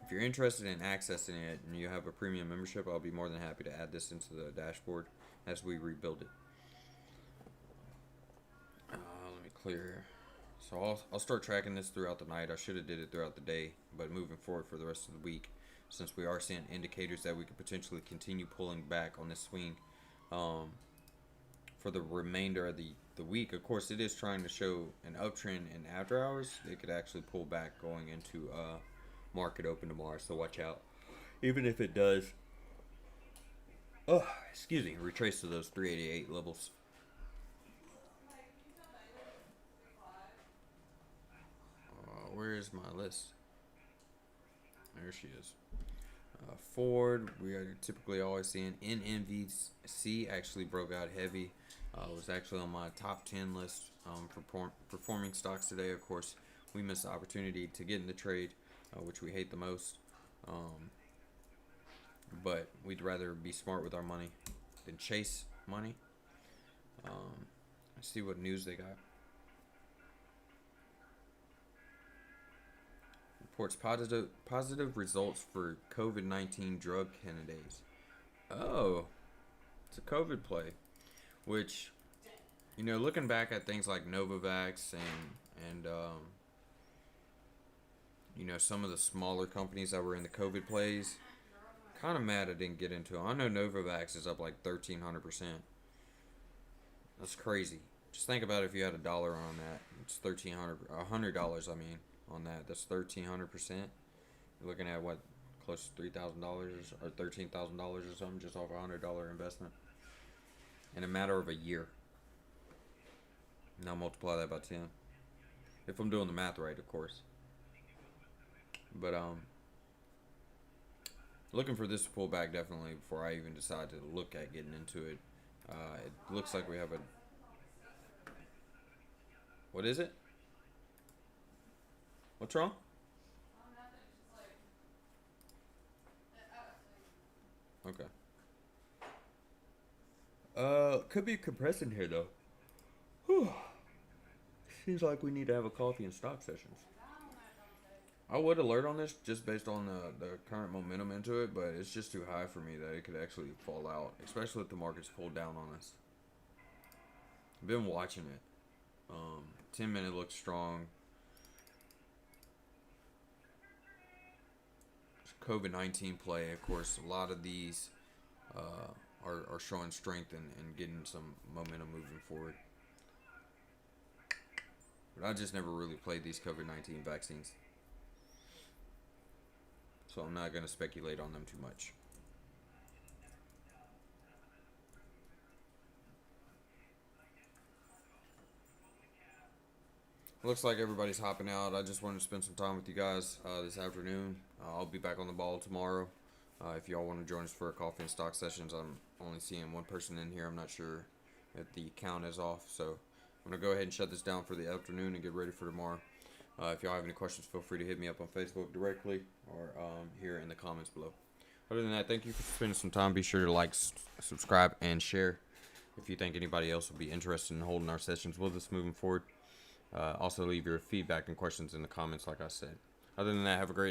[SPEAKER 1] If you're interested in accessing it and you have a premium membership, I'll be more than happy to add this into the dashboard as we rebuild it. Let me clear. So I'll start tracking this throughout the night. I should have did it throughout the day, but moving forward for the rest of the week, since we are seeing indicators that we could potentially continue pulling back on this swing for the remainder of the week. Of course, it is trying to show an uptrend in after hours. It could actually pull back going into market open tomorrow, so watch out. Even if it does, retrace to those 388 levels. Where is my list? There she is. Ford, we are typically always seeing NNVC actually broke out heavy. Was actually on my top 10 list for performing stocks today. Of course, we missed the opportunity to get in the trade, which we hate the most. But we'd rather be smart with our money than chase money. Let's see what news they got. Reports positive results for COVID-19 drug candidates. Oh, it's a COVID play. Which, looking back at things like Novavax and some of the smaller companies that were in the COVID plays, kind of mad I didn't get into it. I know Novavax is up like 1,300%. That's crazy. Just think about if you had $1 on that. It's $1,300. $100, I mean, on that. That's 1,300%. You're looking at what, close to $3,000 or $13,000 or something, just off a $100 investment in a matter of a year. Now multiply that by 10. If I'm doing the math right, of course. But looking for this to pull back definitely before I even decide to look at getting into it. It looks like we have a... What is it? What's wrong? Okay. Could be compressing here though. Whew. Seems like we need to have a coffee and stock sessions. I would alert on this just based on the current momentum into it, but it's just too high for me that it could actually fall out, especially if the market's pulled down on us. I've been watching it. 10 minute looks strong. COVID-19 play, of course, a lot of these are showing strength and getting some momentum moving forward. But I just never really played these COVID-19 vaccines, so I'm not going to speculate on them too much. Looks like everybody's hopping out. I just wanted to spend some time with you guys this afternoon. I'll be back on the ball tomorrow. If y'all want to join us for a coffee and stock sessions, I'm only seeing one person in here. I'm not sure if the count is off, so I'm going to go ahead and shut this down for the afternoon and get ready for tomorrow. If y'all have any questions, feel free to hit me up on Facebook directly or here in the comments below. Other than that, thank you for spending some time. Be sure to like, subscribe, and share if you think anybody else will be interested in holding our sessions with us moving forward. Also, leave your feedback and questions in the comments, like I said. Other than that, have a great